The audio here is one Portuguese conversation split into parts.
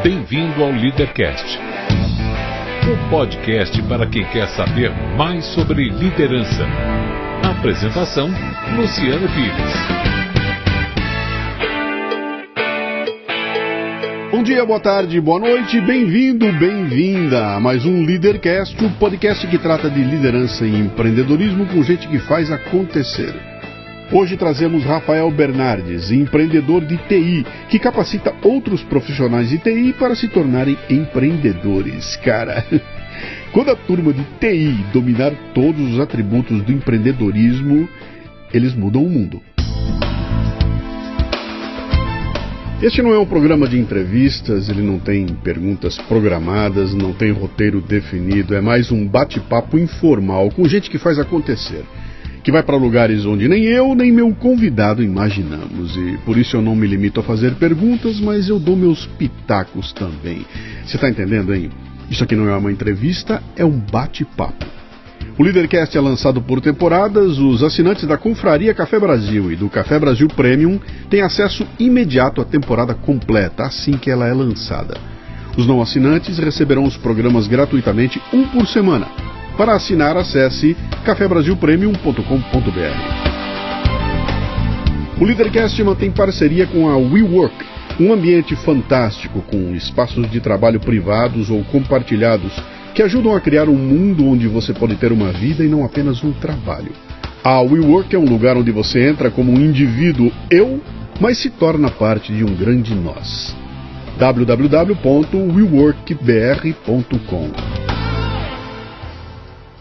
Bem-vindo ao Leadercast, um podcast para quem quer saber mais sobre liderança. Apresentação: Luciano Pires. Bom dia, boa tarde, boa noite, bem-vindo, bem-vinda a mais um Leadercast, o podcast que trata de liderança e empreendedorismo com gente que faz acontecer. Hoje trazemos Rafael Bernardes, empreendedor de TI, que capacita outros profissionais de TI para se tornarem empreendedores. Cara, quando a turma de TI dominar todos os atributos do empreendedorismo, eles mudam o mundo. Este não é um programa de entrevistas, ele não tem perguntas programadas, não tem roteiro definido, é mais um bate-papo informal com gente que faz acontecer, que vai para lugares onde nem eu nem meu convidado imaginamos, e por isso eu não me limito a fazer perguntas, mas eu dou meus pitacos também. Você está entendendo, hein? Isso aqui não é uma entrevista, é um bate-papo. O Leadercast é lançado por temporadas. Os assinantes da Confraria Café Brasil e do Café Brasil Premium têm acesso imediato à temporada completa, assim que ela é lançada. Os não assinantes receberão os programas gratuitamente, um por semana. Para assinar, acesse cafebrasilpremium.com.br. O Leadercast mantém parceria com a WeWork, um ambiente fantástico com espaços de trabalho privados ou compartilhados que ajudam a criar um mundo onde você pode ter uma vida e não apenas um trabalho. A WeWork é um lugar onde você entra como um indivíduo eu, mas se torna parte de um grande nós. www.weworkbr.com.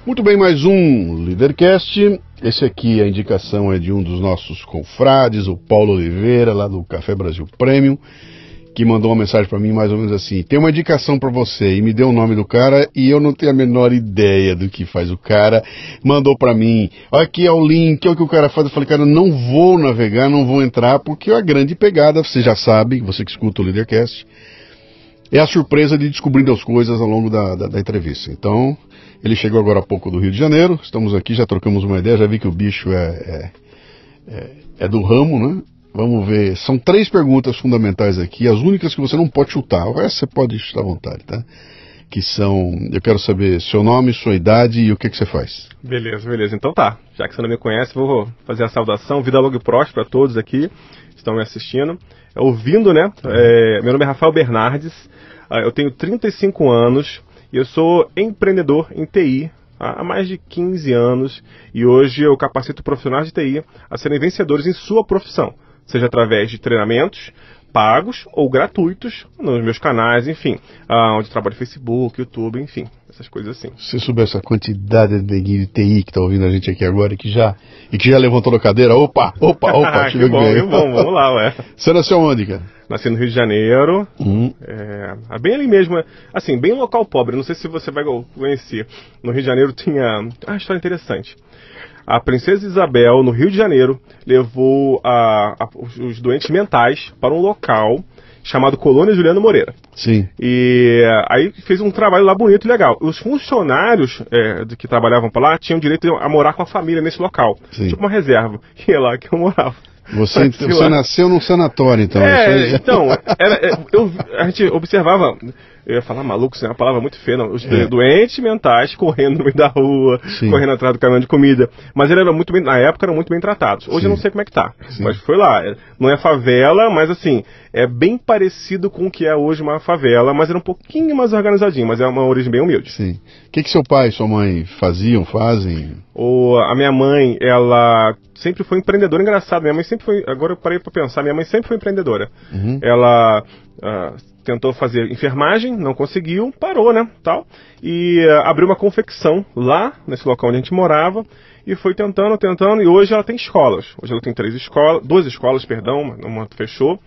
Muito bem, mais um Leadercast. Esse aqui, a indicação é de um dos nossos confrades, o Paulo Oliveira, lá do Café Brasil Premium, que mandou uma mensagem para mim mais ou menos assim: tem uma indicação para você, e me deu o nome do cara e eu não tenho a menor ideia do que faz o cara. Mandou para mim: aqui é o link, é o que o cara faz. Eu falei: cara, não vou navegar, não vou entrar, porque a grande pegada, você já sabe, você que escuta o Leadercast, é a surpresa de descobrindo as coisas ao longo da entrevista. Então, ele chegou agora há pouco do Rio de Janeiro, estamos aqui, já trocamos uma ideia, já vi que o bicho é do ramo, né? Vamos ver, são 3 perguntas fundamentais aqui, as únicas que você não pode chutar, o resto você pode chutar à vontade, tá? Que são, eu quero saber seu nome, sua idade e o que você faz. Beleza, então tá, já que você não me conhece, vou fazer a saudação, vida longa e próspera a todos aqui que estão me assistindo, ouvindo, né? Meu nome é Rafael Bernardes, eu tenho 35 anos e eu sou empreendedor em TI há mais de 15 anos e hoje eu capacito profissionais de TI a serem vencedores em sua profissão, seja através de treinamentos pagos ou gratuitos nos meus canais, enfim, onde trabalho no Facebook, YouTube, enfim, essas coisas assim. Se você soubesse a quantidade de TI que está ouvindo a gente aqui agora e que já levantou da cadeira, opa, que bom, vamos lá, ué. Você nasceu onde, cara? Nasci no Rio de Janeiro, bem ali mesmo, assim, bem local pobre, não sei se você vai conhecer. No Rio de Janeiro tinha uma história interessante. A princesa Isabel, no Rio de Janeiro, levou os doentes mentais para um local chamado Colônia Juliano Moreira. Sim. E aí fez um trabalho lá bonito e legal. Os funcionários que trabalhavam por lá tinham direito a morar com a família nesse local. Sim. Tipo uma reserva. E é lá que eu morava. Você nasceu num sanatório, então. A gente observava, eu ia falar maluco, isso é uma palavra muito feia, não, os doentes mentais correndo no meio da rua, sim, correndo atrás do caminhão de comida, mas ele era muito bem, na época eram muito bem tratados. Hoje, sim, eu não sei como é que tá, sim, mas foi lá. Não é favela, mas assim, é bem parecido com o que é hoje uma favela, mas era um pouquinho mais organizadinho, mas é uma origem bem humilde. Sim. O que seu pai e sua mãe fazem? A minha mãe, ela sempre foi empreendedora, engraçado, minha mãe sempre foi, agora eu parei para pensar, minha mãe sempre foi empreendedora. Uhum. Ela tentou fazer enfermagem, não conseguiu, parou, né, tal, e abriu uma confecção lá, nesse local onde a gente morava, e foi tentando, e hoje ela tem escolas. Hoje ela tem 2 escolas, uma fechou,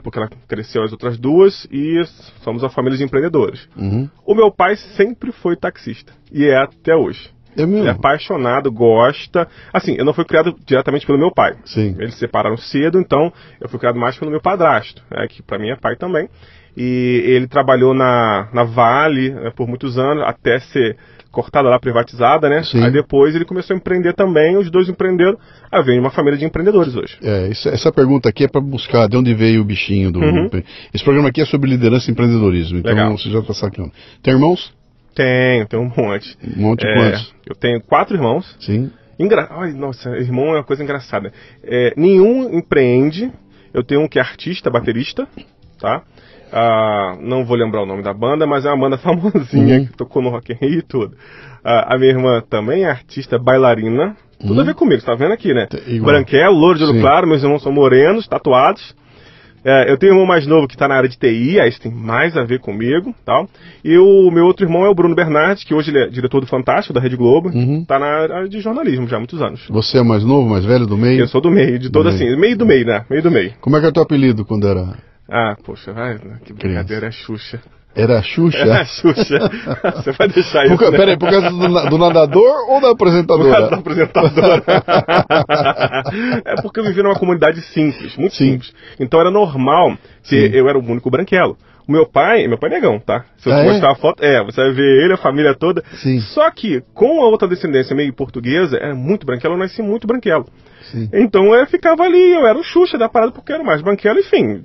porque ela cresceu as outras 2, e somos uma família de empreendedores. Uhum. O meu pai sempre foi taxista, e é até hoje. Ele é apaixonado, gosta. Assim, eu não fui criado diretamente pelo meu pai. Sim. Eles se separaram cedo, então eu fui criado mais pelo meu padrasto, que pra mim é pai também. E ele trabalhou na Vale por muitos anos, até ser cortada lá, privatizada, né? Sim. Aí depois ele começou a empreender também, os dois empreenderam. Aí vem uma família de empreendedores hoje. Essa pergunta aqui é para buscar de onde veio o bichinho do... Esse programa aqui é sobre liderança e empreendedorismo, então Legal. você já está sacando. Tem irmãos? Tenho um monte. Um monte de quantos? Eu tenho 4 irmãos. Sim. Ai, nossa, irmão é uma coisa engraçada. Nenhum empreende. Eu tenho um que é artista, baterista, tá? Não vou lembrar o nome da banda, mas é uma banda famosinha que tocou no Rock in Rio e tudo. A minha irmã também é artista, bailarina. Tudo a ver comigo, você tá vendo aqui, né? Branquelo, louro de olho claro, meus irmãos são morenos, tatuados. Eu tenho um irmão mais novo que está na área de TI, aí isso tem mais a ver comigo, tal. E o meu outro irmão é o Bruno Bernardes, que hoje ele é diretor do Fantástico, da Rede Globo, está na área de jornalismo já há muitos anos. Você é mais novo, mais velho, do meio? Eu sou do meio, de todo assim, meio do meio, né? Meio do meio. Como é que era o teu apelido quando era... Poxa, que brincadeira, é Xuxa. Era a Xuxa? Era a Xuxa. Você vai deixar isso, né? Peraí, por causa do nadador ou da apresentadora? Por causa da apresentadora. É porque eu vivi numa comunidade simples, muito simples. Então era normal que eu era o único branquelo. Meu pai é negão, tá? Se eu te mostrar a foto, você vai ver ele, a família toda. Sim. Só que, com a outra descendência meio portuguesa, era muito branquelo, eu nasci muito branquelo. Sim. Então eu ficava ali, eu era o Xuxa da parada porque eu era mais branquelo, enfim,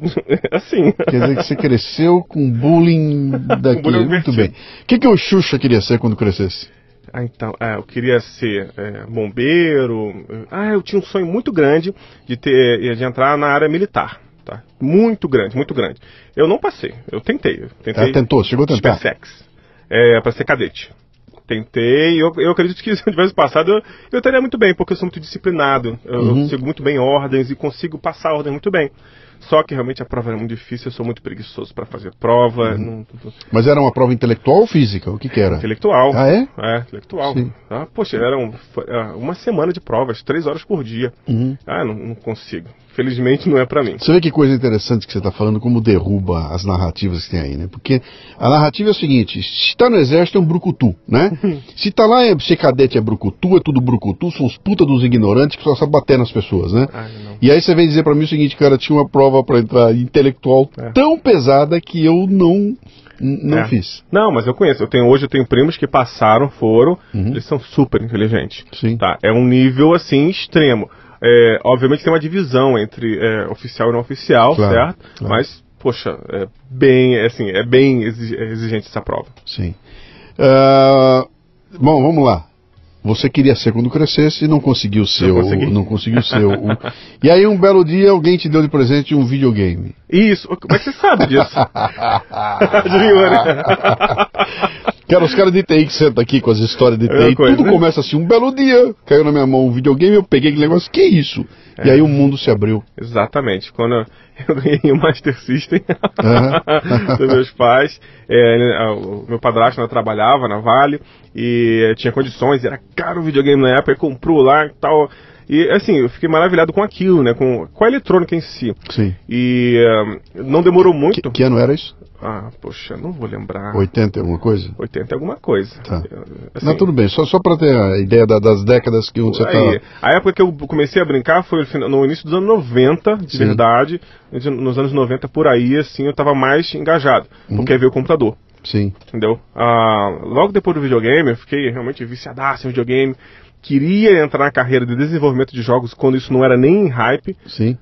assim. Quer dizer que você cresceu com bullying daqui, bullying muito bem. O que o Xuxa queria ser quando crescesse? Então, eu queria ser bombeiro. Eu tinha um sonho muito grande de entrar na área militar. Tá? Muito grande, muito grande. Eu não passei, eu tentei. Tentou, chegou a tentar? SpaceX, para ser cadete. Tentei, eu acredito que se eu tivesse passado, eu estaria muito bem, porque eu sou muito disciplinado, eu sigo muito bem ordens e consigo passar ordens muito bem. Só que realmente a prova era muito difícil, eu sou muito preguiçoso para fazer prova. Mas era uma prova intelectual ou física? O que era? Intelectual. Ah, é? Intelectual. Sim. Poxa, era uma semana de provas, 3 horas por dia. Não consigo. Felizmente não é pra mim. Você vê que coisa interessante que você está falando, como derruba as narrativas que tem aí, né? Porque a narrativa é o seguinte, se está no exército é um brucutu, né? Se está lá, ser cadete é brucutu, é tudo brucutu, são os puta dos ignorantes que só sabem bater nas pessoas, né? E aí você vem dizer pra mim o seguinte, cara, tinha uma prova pra entrar intelectual tão pesada que eu não fiz. Não, mas eu conheço. Hoje eu tenho primos que passaram, foram, eles são super inteligentes. Sim. Tá? É um nível, assim, extremo. Obviamente tem uma divisão entre oficial e não oficial, certo? Claro. Mas, poxa, é bem exigente essa prova. Sim. Bom, vamos lá. Você queria ser quando crescesse e não conseguiu ser. Não conseguiu ser. E aí um belo dia alguém te deu de presente um videogame. Isso. Como é que você sabe disso? Adivinhou, né? Cara, os caras de TI que sentam aqui com as histórias de TI, tudo começa assim, um belo dia, caiu na minha mão um videogame, eu peguei aquele negócio, que isso? E aí o mundo se abriu. Exatamente, quando eu ganhei o Master System dos meus pais, o meu padrasto trabalhava na Vale, e tinha condições, era caro o videogame na época, ele comprou lá e tal... E assim, eu fiquei maravilhado com aquilo, né? Com a eletrônica em si. Sim. E não demorou muito. Que ano era isso? Poxa, não vou lembrar. 80 alguma coisa? 80 alguma coisa. Tá. Assim, não, tudo bem, só para ter a ideia das décadas que você tá... A época que eu comecei a brincar foi no início dos anos 90, de verdade. Nos anos 90, por aí, assim, eu tava mais engajado. Porque aí veio o computador. Sim. Entendeu? Logo depois do videogame, eu fiquei realmente viciadaço em videogame. Queria entrar na carreira de desenvolvimento de jogos quando isso não era nem hype. Sim.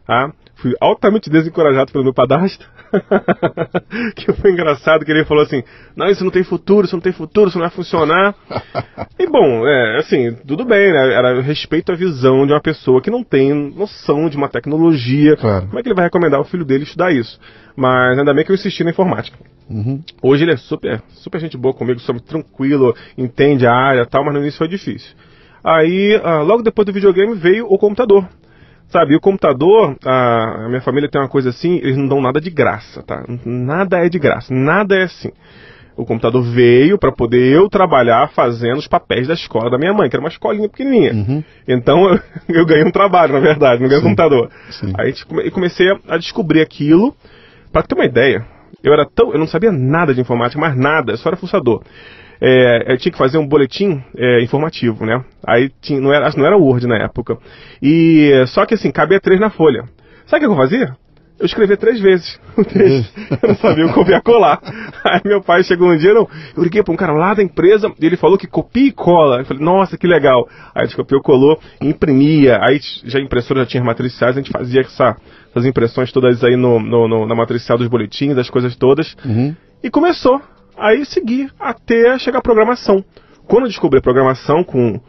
Fui altamente desencorajado pelo meu padrasto. Que foi engraçado, que ele falou assim, não, isso não tem futuro, isso não vai funcionar. E bom, assim, tudo bem, né? Era respeito à visão de uma pessoa que não tem noção de uma tecnologia. Claro. Como é que ele vai recomendar ao filho dele estudar isso? Mas ainda bem que eu insisti na informática. Hoje ele é super gente boa comigo, super tranquilo, entende a área e tal, mas no início foi difícil. Aí, logo depois do videogame veio o computador. Sabe, e o computador, a minha família tem uma coisa assim, eles não dão nada de graça, tá? Nada é de graça, nada é assim. O computador veio para poder eu trabalhar fazendo os papéis da escola da minha mãe, que era uma escolinha pequenininha. Então eu ganhei um trabalho, na verdade, não ganhei um computador. Sim. Aí eu comecei a descobrir aquilo. Para ter uma ideia, eu não sabia nada de informática, mais nada, só era fuçador. Eu tinha que fazer um boletim informativo, né? Aí não era Word na época. Só que assim, cabia 3 na folha. Sabe o que eu fazia? eu escrevi 3 vezes o texto. Eu não sabia o que eu ia colar. Aí meu pai chegou um dia, eu liguei para um cara lá da empresa, e ele falou que copia e cola. Eu falei, nossa, que legal. Aí a gente copiou, colou, imprimia. Aí já a impressora já tinha matriciais, a gente fazia essas impressões todas aí na matricial dos boletins, das coisas todas. E começou. Aí segui até chegar a programação. Quando eu descobri a programação com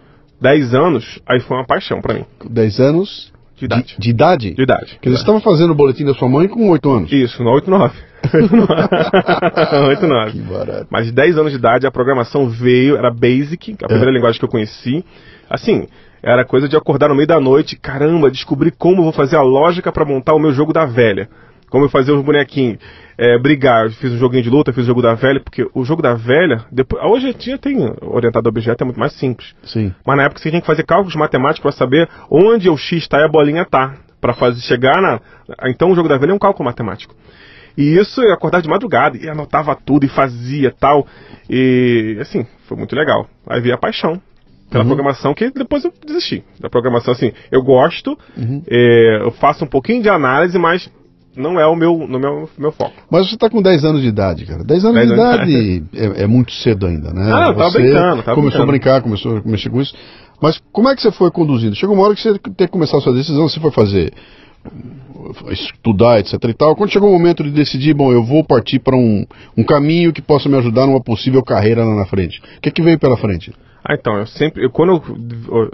10 anos, aí foi uma paixão para mim. 10 anos? De idade. De idade? De idade. Porque você estava fazendo o boletim da sua mãe com 8 anos. Isso, no 8, 9. 8, 9. Que barato. Mas de 10 anos de idade a programação veio, era Basic, a primeira linguagem que eu conheci. Assim, era coisa de acordar no meio da noite, caramba, descobri como eu vou fazer a lógica para montar o meu jogo da velha. Como eu fazia os bonequinhos, brigar, eu fiz um joguinho de luta, fiz o jogo da velha, porque o jogo da velha, hoje em dia tem orientado a objeto, é muito mais simples. Sim. Mas na época você tinha que fazer cálculos matemáticos para saber onde o X está e a bolinha tá, para chegar Então o jogo da velha é um cálculo matemático. E isso eu acordava de madrugada, e anotava tudo, e fazia tal, e assim, foi muito legal. Aí veio a paixão pela programação, que depois eu desisti da programação, assim, eu gosto, eu faço um pouquinho de análise, mas não é o meu foco. Mas você está com 10 anos de idade, cara. 10 anos de idade é muito cedo ainda, né? Ah, eu tava brincando. Começou a brincar, começou a mexer com isso. Mas como é que você foi conduzindo? Chegou uma hora que você tem que começar a sua decisão, você foi fazer, estudar, etc e tal. Quando chegou o momento de decidir, bom, eu vou partir para um caminho que possa me ajudar numa possível carreira lá na frente. O que veio pela frente? Então, eu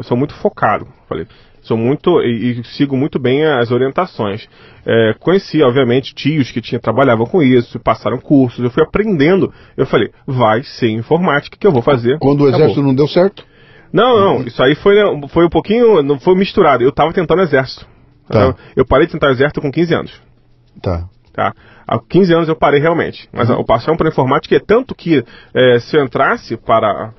sou muito focado, falei. Sou muito e sigo muito bem as orientações. Conheci, obviamente, tios que trabalhavam com isso, passaram cursos, eu fui aprendendo. Eu falei, vai ser informática que eu vou fazer. Quando o exército não deu certo? Não, isso aí foi um pouquinho, não foi misturado. Eu estava tentando exército. Tá. Eu parei de tentar exército com 15 anos. Tá. Há 15 anos eu parei realmente. Mas a paixão para informática é tanto que se eu entrasse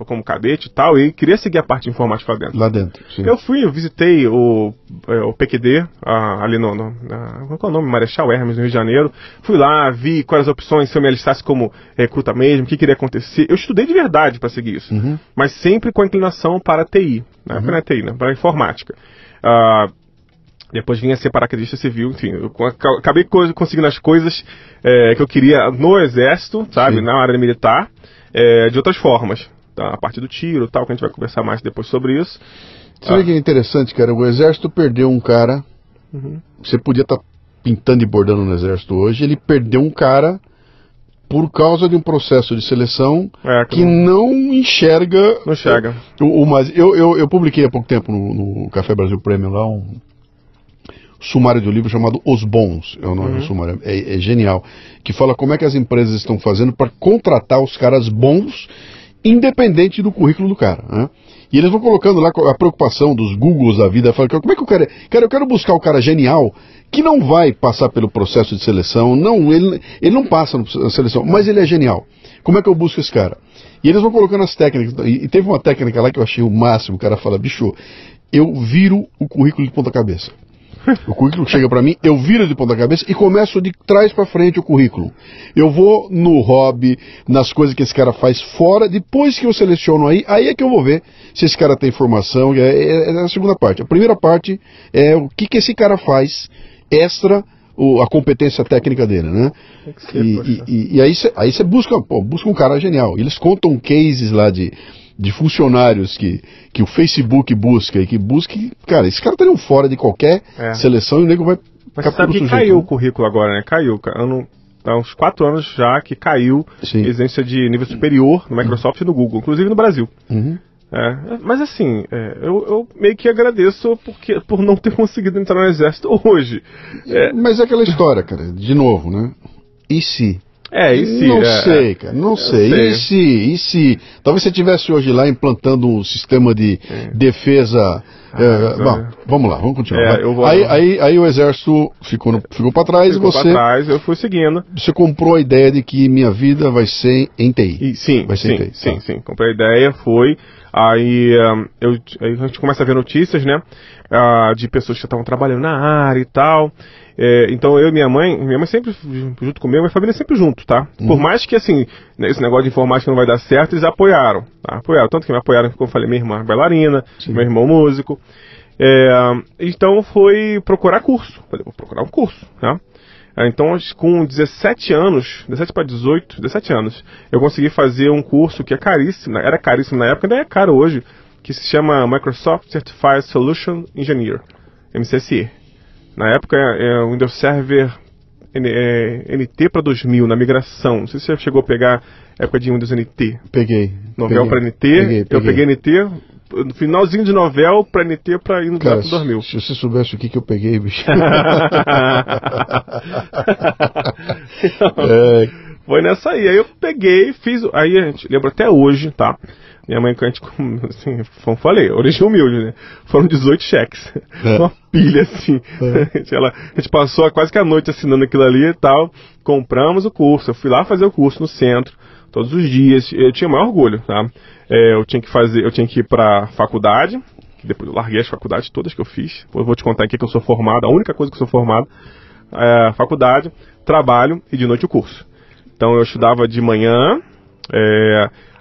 como cadete e tal, eu queria seguir a parte de informática lá dentro. Lá dentro, sim. Eu visitei o PQD, ali qual é o nome? Marechal Hermes, no Rio de Janeiro. Fui lá, vi quais as opções, se eu me alistasse como recruta mesmo, o que queria acontecer. Eu estudei de verdade para seguir isso. Mas sempre com a inclinação para a TI. Não para a TI, não, para a informática. Depois vinha ser paraquedista civil, enfim, eu acabei conseguindo as coisas que eu queria no exército, sabe, Sim. na área militar, de outras formas, tá? A parte do tiro e tal, que a gente vai conversar mais depois sobre isso. Sabe que é interessante, cara? O exército perdeu um cara, você podia estar pintando e bordando no exército hoje, ele perdeu um cara por causa de um processo de seleção que não enxerga... Não enxerga. Eu publiquei há pouco tempo no Café Brasil Premium lá um sumário de um livro chamado Os Bons, é o nome do sumário, é genial, que fala como é que as empresas estão fazendo para contratar os caras bons, independente do currículo do cara, né? E eles vão colocando lá a preocupação dos Googles da vida, falando, como é que o cara... Cara, eu quero buscar o cara genial, que não vai passar pelo processo de seleção, ele não passa na seleção, mas ele é genial. Como é que eu busco esse cara? E eles vão colocando as técnicas, e teve uma técnica lá que eu achei o máximo, o cara fala, bicho, eu viro o currículo de ponta cabeça. O currículo chega pra mim, eu viro de ponta cabeça e começo de trás pra frente o currículo. Eu vou no hobby, nas coisas que esse cara faz fora, depois que eu seleciono aí é que eu vou ver se esse cara tem formação, é a segunda parte. A primeira parte é o que esse cara faz extra a competência técnica dele, né? E aí você busca um cara genial. Eles contam cases lá de funcionários que o Facebook busca e que busca, cara, esse cara tá fora de qualquer seleção e o nego vai... Mas você sabe que caiu o currículo agora, né? Caiu, há uns 4 anos já que caiu a exigência de nível superior no Microsoft e no Google, inclusive no Brasil. Mas assim, eu meio que agradeço por não ter conseguido entrar no exército hoje. Mas é aquela história, cara, de novo, né? E se... Não sei, cara, não sei. E se... Talvez você estivesse hoje lá implantando um sistema de defesa... bom, vamos lá, vamos continuar. Aí o exército ficou para trás e você... Ficou para trás, eu fui seguindo. Você comprou a ideia de que minha vida vai ser em TI. Sim, comprei a ideia, foi... Aí a gente começa a ver notícias, né, de pessoas que estavam trabalhando na área e tal. Então eu e minha mãe sempre junto comigo, minha família sempre junto, tá? Por mais que, assim, esse negócio de informática não vai dar certo, eles apoiaram, tá? Apoiaram, tanto que me apoiaram, como eu falei, minha irmã bailarina, meu irmão músico. Então foi procurar curso. Falei, vou procurar um curso, tá? Então, com 17 anos, 17 para 18, 17 anos, eu consegui fazer um curso que é caríssimo, era caríssimo na época, ainda é caro hoje, que se chama Microsoft Certified Solution Engineer, MCSE. Na época, é o Windows Server NT para 2000, na migração. Não sei se você chegou a pegar a época de Windows NT. Peguei. Novell para NT, eu peguei NT, no finalzinho de Novell para NT para ir no 2000. Se você soubesse o que eu peguei, bicho. Foi nessa aí eu peguei, fiz, aí a gente lembra até hoje, tá? Minha mãe, a gente, assim, como falei, origem humilde, né? Foram 18 cheques. Uma pilha, assim. A gente passou quase que a noite assinando aquilo ali e tal. Compramos o curso. Eu fui lá fazer o curso no centro, todos os dias. Eu tinha o maior orgulho, tá? Eu tinha que ir pra faculdade. Depois eu larguei as faculdades todas que eu fiz. Eu vou te contar aqui que eu sou formado, a única coisa que eu sou formado é faculdade, trabalho e de noite o curso. Então eu estudava de manhã,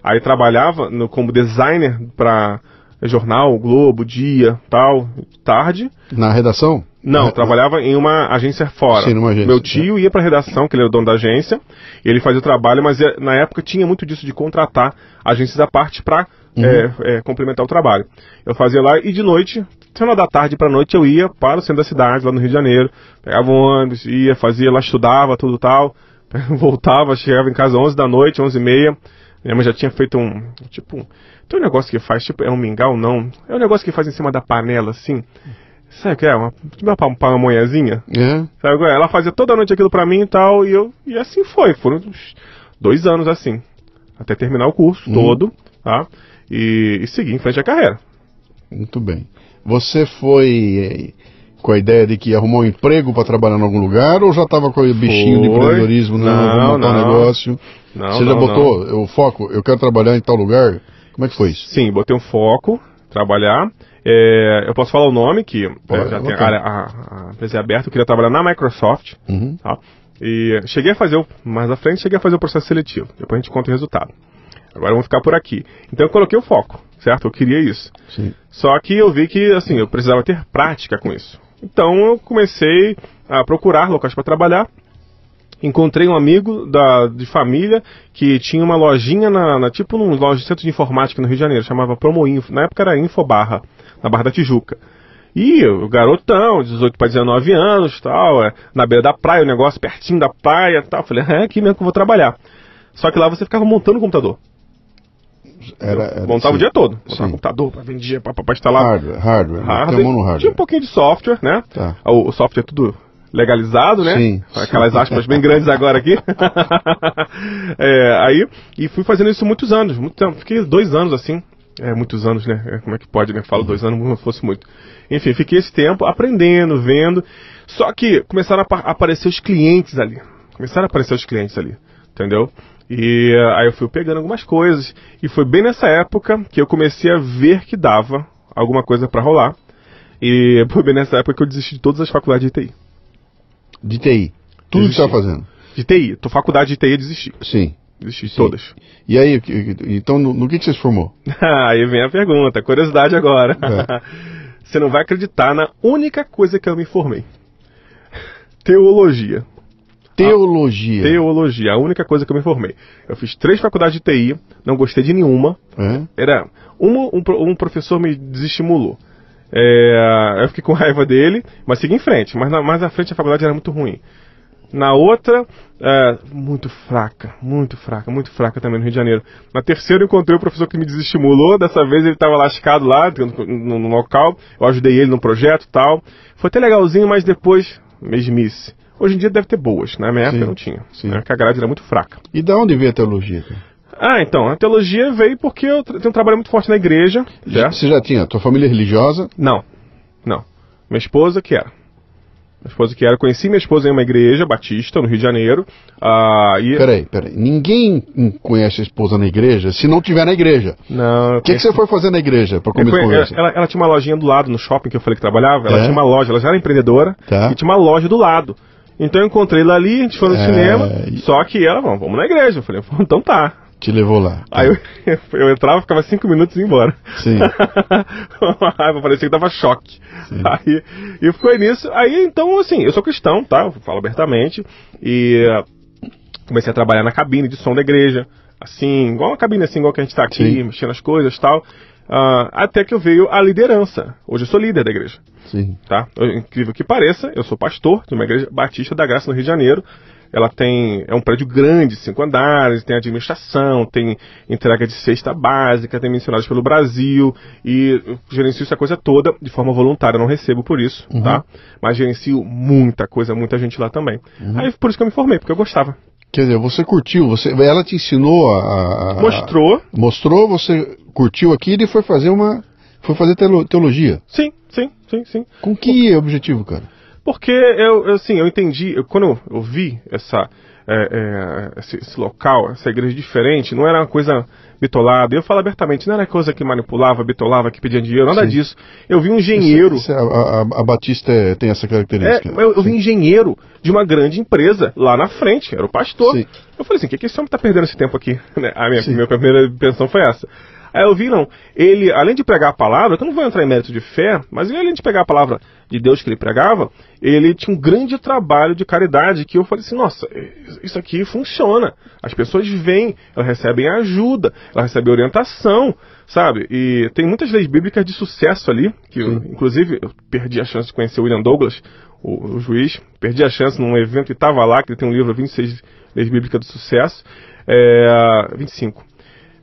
aí trabalhava como designer para jornal, Globo, Dia, tal, tarde. Na redação? Não, trabalhava em uma agência fora. Sim, numa agência. Meu tio ia para a redação, que ele era o dono da agência, ele fazia o trabalho, mas na época tinha muito disso de contratar agências à parte para complementar o trabalho. Eu fazia lá e de noite, final da tarde para noite, eu ia para o centro da cidade, lá no Rio de Janeiro, pegava um ônibus, ia, fazia lá, estudava, tudo tal, voltava, chegava em casa 11 da noite, 11h30. Minha mãe já tinha feito tem um negócio que faz, tipo, é um mingau, não. É um negócio que faz em cima da panela, assim. Sabe o que é? Uma pamonhazinha? Sabe? Ela fazia toda noite aquilo pra mim e tal, e assim foi. Foram uns 2 anos assim. Até terminar o curso todo, tá? E seguir em frente à carreira. Muito bem. Você foi com a ideia de que ia arrumar um emprego para trabalhar em algum lugar, ou já estava com o bichinho de empreendedorismo, vou montar um negócio? Você já botou o foco, eu quero trabalhar em tal lugar? Como é que foi isso? Sim, botei um foco, trabalhar. Eu posso falar o nome, que já tem a empresa é aberta, eu queria trabalhar na Microsoft. Tá? E cheguei a fazer, mais à frente, o processo seletivo. Depois a gente conta o resultado. Agora vamos ficar por aqui. Então eu coloquei o foco, certo? Eu queria isso. Sim. Só que eu vi que, assim, eu precisava ter prática com isso. Então eu comecei a procurar locais para trabalhar. Encontrei um amigo de família que tinha uma lojinha tipo num loja de centro de informática no Rio de Janeiro, chamava Promoinfo. Na época era Infobarra, na Barra da Tijuca. E o garotão, 18 para 19 anos, tal, na beira da praia, o negócio pertinho da praia, tal. Falei, é aqui mesmo que eu vou trabalhar. Só que lá você ficava montando o computador. Montava o dia todo. Montava o computador, vendia, para instalar. Hardware. Tinha um pouquinho de software, né? Tá. O software tudo legalizado, né? Sim. Aquelas aspas bem grandes agora aqui. Aí, e fui fazendo isso muitos anos, muito tempo. Fiquei 2 anos assim. Muitos anos, né? Como é que pode, né? Falo 2 anos como se fosse muito. Enfim, fiquei esse tempo aprendendo, vendo. Só que começaram a aparecer os clientes ali. Entendeu? E aí eu fui pegando algumas coisas. E foi bem nessa época que eu comecei a ver que dava alguma coisa pra rolar. E foi bem nessa época que eu desisti de todas as faculdades de TI. De TI? Tudo que você está fazendo? De TI. Faculdade de TI eu desisti. Sim. Desisti de todas. E aí, então no que você se formou? Aí vem a pergunta, curiosidade agora. Você não vai acreditar na única coisa que eu me formei. Teologia. Teologia, a única coisa que eu me formei. Eu fiz 3 faculdades de TI, não gostei de nenhuma. Era um professor me desestimulou. Eu fiquei com raiva dele, mas segui em frente. Mas mais à frente a faculdade era muito ruim. Na outra, muito fraca também no Rio de Janeiro. Na terceira eu encontrei o professor que me desestimulou. Dessa vez ele estava lascado lá no local. Eu ajudei ele no projeto e tal. Foi até legalzinho, mas depois, mesmice. Hoje em dia deve ter boas, na minha época não tinha. Porque a grade era muito fraca. E da onde veio a teologia? Então, a teologia veio porque eu tenho um trabalho muito forte na igreja. Certo? Você já tinha? Tua família religiosa? Não. Minha esposa que era. Conheci minha esposa em uma igreja batista no Rio de Janeiro. Peraí. Ninguém conhece a esposa na igreja se não tiver na igreja. Não. O que você foi fazer na igreja para começar a conversa? Ela tinha uma lojinha do lado no shopping que eu falei que trabalhava. Ela tinha uma loja, ela já era empreendedora e tinha uma loja do lado. Então eu encontrei ela ali, a gente foi no cinema. Só que ela, vamos na igreja. Eu falei, então tá. Te levou lá. Aí eu entrava, ficava 5 minutos e ia embora. Sim. Parecia que dava choque. Sim. Aí, e ficou nisso. Aí, então, assim, eu sou cristão, tá? Eu falo abertamente. E comecei a trabalhar na cabine de som da igreja. Assim, igual uma cabine assim, igual que a gente tá aqui, sim, mexendo as coisas e tal. Até que eu veio a liderança. Hoje eu sou líder da igreja. Sim. Tá? Incrível que pareça, eu sou pastor de uma igreja batista da Graça no Rio de Janeiro. Ela é um prédio grande, 5 andares, tem administração, tem entrega de cesta básica, tem missionários pelo Brasil, e eu gerencio essa coisa toda de forma voluntária, não recebo por isso, tá? Mas gerencio muita coisa, muita gente lá também. Aí por isso que eu me formei, porque eu gostava. Quer dizer, você curtiu, ela te ensinou Mostrou, você curtiu aquilo e foi fazer teologia. Sim. Com que objetivo, cara? Porque eu entendi, quando eu vi esse local, essa igreja diferente, não era uma coisa bitolada. Eu falo abertamente, não era coisa que manipulava, bitolava, que pedia dinheiro, nada disso. Eu vi um engenheiro... A Batista tem essa característica. Eu vi um engenheiro de uma grande empresa lá na frente, era o pastor. Sim. Eu falei assim, o que esse homem está perdendo esse tempo aqui? A minha primeira impressão foi essa. Aí eu vi, ele, além de pregar a palavra, que eu não vou entrar em mérito de fé, mas ele, além de pregar a palavra de Deus que ele pregava, ele tinha um grande trabalho de caridade, que eu falei assim, nossa, isso aqui funciona. As pessoas vêm, elas recebem ajuda, elas recebem orientação, sabe? E tem muitas leis bíblicas de sucesso ali, que inclusive eu perdi a chance de conhecer o William Douglas, o juiz, perdi a chance num evento que estava lá, que ele tem um livro, 26 leis bíblicas de sucesso, 25.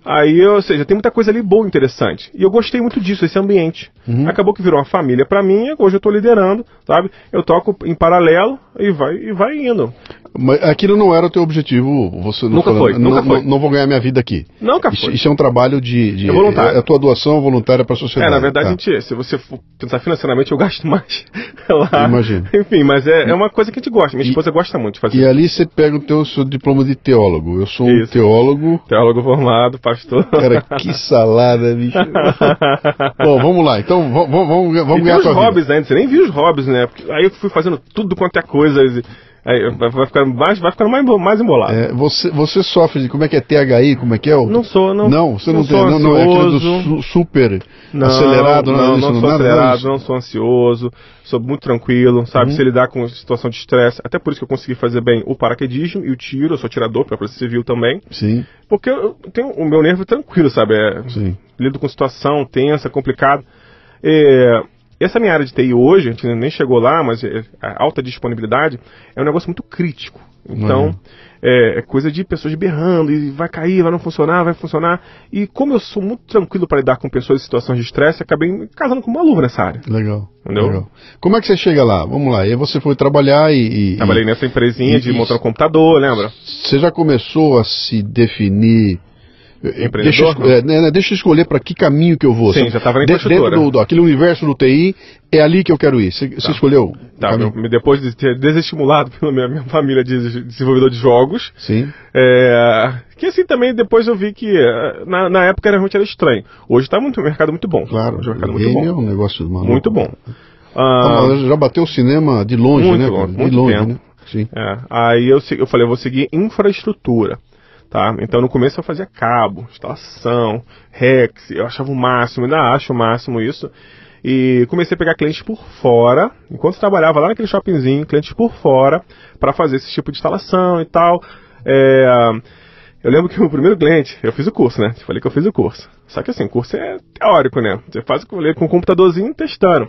Aí, ou seja, tem muita coisa ali boa, interessante. E eu gostei muito disso, esse ambiente. Acabou que virou uma família pra mim, hoje eu tô liderando, sabe? Eu toco em paralelo e vai indo. Mas aquilo não era o teu objetivo, você não nunca foi. Não vou ganhar minha vida aqui. Nunca foi. Isso é um trabalho de voluntário. É a tua doação voluntária para a sociedade. Na verdade, se você for pensar financeiramente, eu gasto mais lá. Imagino. Enfim, mas é uma coisa que a gente gosta. Minha esposa gosta muito de fazer. E ali você pega o seu diploma de teólogo. Eu sou um teólogo. Teólogo formado, pastor. Cara, que salada, bicho. Bom, vamos lá. Então, vamos ganhar a tua vida. Os hobbies ainda, você nem viu os hobbies, né? Porque aí eu fui fazendo tudo quanto é coisa. Aí vai ficando mais embolado. Você sofre de como é que é THI, como é que é? Não sou, não. Não, você não tem, ansioso. não é aquele do super acelerado, não sou acelerado, não sou ansioso, sou muito tranquilo, sabe? Se lidar com situação de estresse, até por isso que eu consegui fazer bem o paraquedismo e o tiro, eu sou atirador para a Polícia Civil também. Sim. Porque eu tenho o meu nervo tranquilo, sabe? Lido com situação tensa, complicada. Essa minha área de TI hoje, a gente nem chegou lá, mas a alta disponibilidade é um negócio muito crítico. Então, é coisa de pessoas berrando, e vai cair, vai funcionar. E como eu sou muito tranquilo para lidar com pessoas em situações de estresse, acabei me casando com uma luva nessa área. Legal. Entendeu? Legal. Como é que você chega lá? Vamos lá. E aí você foi trabalhar Trabalhei nessa empresinha de montar um computador, lembra? Você já começou a se definir... Deixa eu escolher para que caminho que eu vou. Sim, já estava na infraestrutura. Dentro aquele universo do TI, é ali que eu quero ir. Você escolheu? Depois de ter desestimulado pela minha família de desenvolvedor de jogos. Sim. Que assim também depois eu vi que na época realmente era estranho. Hoje está um mercado muito bom. Claro, hoje o mercado muito bom. É um negócio maluco. Muito bom. Já bateu o cinema de longe, muito né? Longe, de muito longe, tempo. né? Sim. Aí eu falei, eu vou seguir infraestrutura. Tá? Então no começo eu fazia cabo, instalação, Rex, eu achava o máximo, ainda acho o máximo isso. E comecei a pegar clientes por fora, enquanto eu trabalhava lá naquele shoppingzinho, clientes por fora, para fazer esse tipo de instalação e tal. Eu lembro que o primeiro cliente, eu fiz o curso, né? Eu falei que eu fiz o curso. Só que assim, o curso é teórico, né? Você faz com um computadorzinho testando.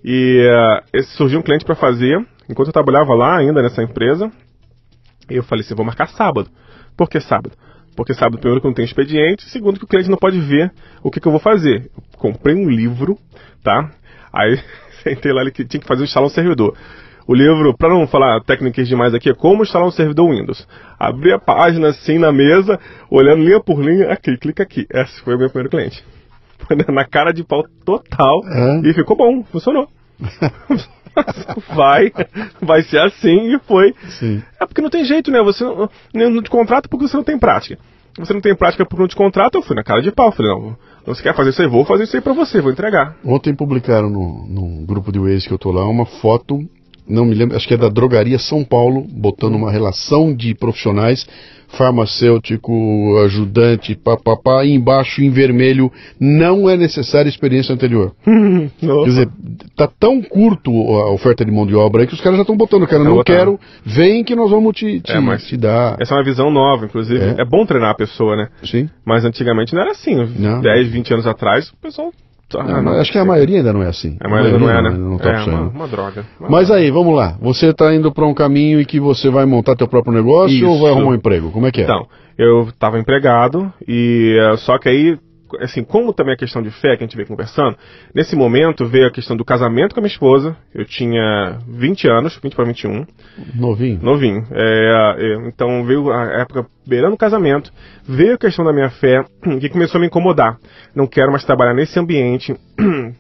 E surgiu um cliente para fazer, enquanto eu trabalhava lá ainda nessa empresa, eu falei assim, vou marcar sábado. Por que sábado? Porque sábado, primeiro, que eu não tenho expediente, segundo, que o cliente não pode ver o que eu vou fazer. Eu comprei um livro, tá? Aí, sentei lá, ele tinha que fazer instalar um servidor. O livro, para não falar técnicas demais aqui, é como instalar um servidor Windows. Abri a página assim na mesa, olhando linha por linha, aqui, clica aqui. Esse foi o meu primeiro cliente. Na cara de pau total, e ficou bom, funcionou. Vai ser assim, e foi. Sim. Porque não tem jeito, né? Você não te contrata porque você não tem prática. Você não tem prática porque não te contrata, eu fui na cara de pau. Falei, não, você quer fazer isso aí? Vou fazer isso aí pra você, vou entregar. Ontem publicaram num grupo de Waze que eu tô lá uma foto não me lembro, acho que é da Drogaria São Paulo, botando uma relação de profissionais, farmacêutico, ajudante, papapá, e embaixo em vermelho, não é necessária experiência anterior. Quer dizer, tá tão curto a oferta de mão de obra aí que os caras já estão botando, cara, não quero, vem que nós vamos te dar. Essa é uma visão nova, inclusive. É bom treinar a pessoa, né? Sim. Mas antigamente não era assim. Não. 10, 20 anos atrás, o pessoal... acho que a maioria ainda não é assim. A maioria não é, né? Não tá uma droga. Mas aí, vamos lá. Você está indo para um caminho em que você vai montar teu próprio negócio. Isso. Ou vai arrumar um emprego? Como é que é? Então, eu estava empregado e só que aí, assim, como também a questão de fé que a gente veio conversando, nesse momento veio a questão do casamento com a minha esposa. Eu tinha 20 anos, 20 para 21. Novinho. Então veio a época beirando o casamento, veio a questão da minha fé, que começou a me incomodar. Não quero mais trabalhar nesse ambiente,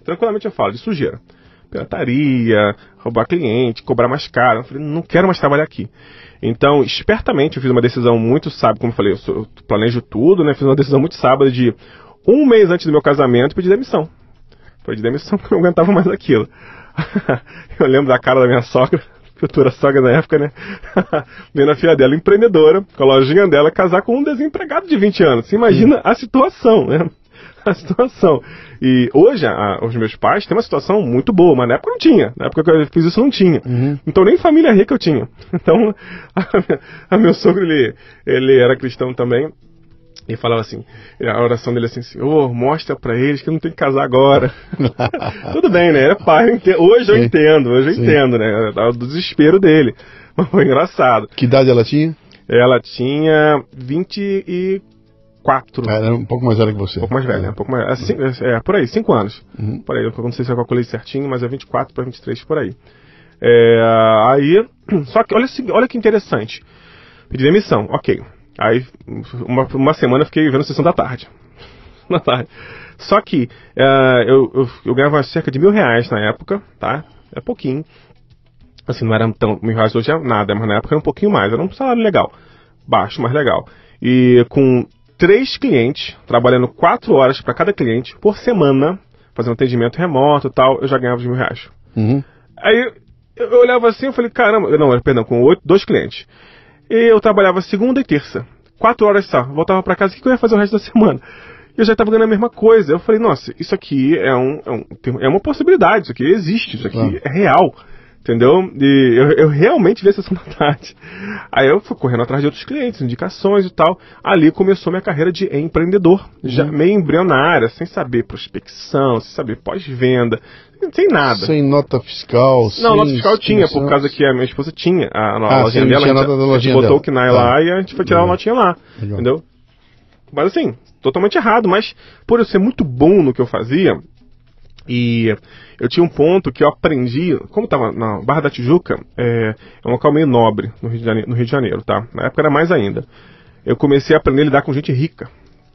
tranquilamente eu falo, de sujeira. Pirataria, roubar cliente, cobrar mais caro. Eu falei, não quero mais trabalhar aqui. Então, espertamente, eu fiz uma decisão muito sábia, como eu falei, eu planejo tudo, né? Fiz uma decisão muito sábia de 1 mês antes do meu casamento, pedir demissão. Pedi demissão porque eu não aguentava mais aquilo. Eu lembro da cara da minha sogra, futura sogra na época, né? Vendo a filha dela, empreendedora, com a lojinha dela, casar com um desempregado de 20 anos. Você imagina a situação, né? A situação. E hoje, os meus pais têm uma situação muito boa, mas na época não tinha. Na época que eu fiz isso, não tinha. Então, nem família rica eu tinha. Então, a meu sogro, ele era cristão também. E falava assim, a oração dele assim, Senhor, mostra pra eles que eu não tenho que casar agora. Tudo bem, né? É pai, hoje eu entendo, né? Do desespero dele. Mas foi engraçado. Que idade ela tinha? Ela tinha 24. Era um pouco mais velha que você. Um pouco mais velha, um pouco mais. Por aí, 5 anos. Por aí, eu não sei se eu calculei certinho, mas é 24 para 23 por aí. Aí, só que olha que interessante. Pedi demissão, ok. Aí, uma semana eu fiquei vendo Sessão da Tarde. Na tarde. Só que eu ganhava cerca de R$1.000 na época, tá? É pouquinho. Assim, não era tão... R$1.000 hoje é nada, mas na época era um pouquinho mais. Era um salário legal. Baixo, mas legal. E com 3 clientes, trabalhando 4 horas para cada cliente por semana, fazendo atendimento remoto e tal, eu já ganhava R$1.000. Aí eu olhava assim e falei, caramba... com 2 clientes. E eu trabalhava segunda e terça. 4 horas só. Voltava pra casa, o que eu ia fazer o resto da semana? Eu já estava ganhando a mesma coisa. Eu falei, nossa, isso aqui é uma possibilidade, isso aqui existe, isso aqui é real. Entendeu? E eu realmente vi a Sessão da Tarde. Aí eu fui correndo atrás de outros clientes, indicações e tal. Ali começou minha carreira de empreendedor. Já meio embrionária, sem saber prospecção, sem saber pós-venda, sem nada. Sem nota fiscal. Não, nota fiscal tinha, por causa que a minha esposa tinha a lojinha dela. A gente botou o KNAI lá e a gente foi tirar a notinha lá. Legal. Entendeu? Mas assim, totalmente errado. Mas por eu ser muito bom no que eu fazia... E eu tinha um ponto que eu aprendi, como estava na Barra da Tijuca, é um local meio nobre no Rio de Janeiro, tá? Na época era mais ainda. Eu comecei a aprender a lidar com gente rica.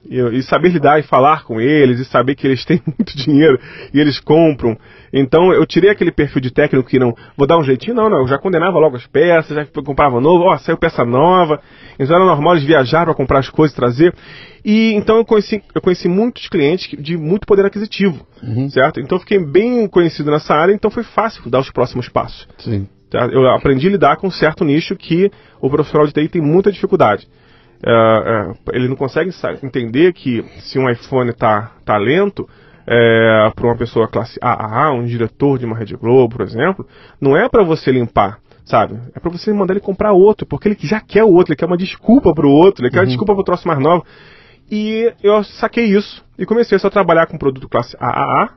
E saber lidar e falar com eles, e saber que eles têm muito dinheiro e eles compram. Então eu tirei aquele perfil de técnico que não, vou dar um jeitinho, não, eu já condenava logo as peças, já comprava novo, saiu peça nova. Então era normal eles viajar para comprar as coisas e trazer. E então eu conheci muitos clientes de muito poder aquisitivo, certo? Então eu fiquei bem conhecido nessa área, então foi fácil dar os próximos passos. Sim. Tá? Eu aprendi a lidar com um certo nicho que o profissional de TI tem muita dificuldade. Ele não consegue entender que se um iPhone tá lento, para uma pessoa classe AAA, um diretor de uma Rede Globo, por exemplo, não é para você limpar, sabe? É para você mandar ele comprar outro, porque ele já quer o outro, ele quer uma desculpa pro outro, ele quer uma desculpa pro troço mais novo. E eu saquei isso e comecei a trabalhar com produto classe AAA,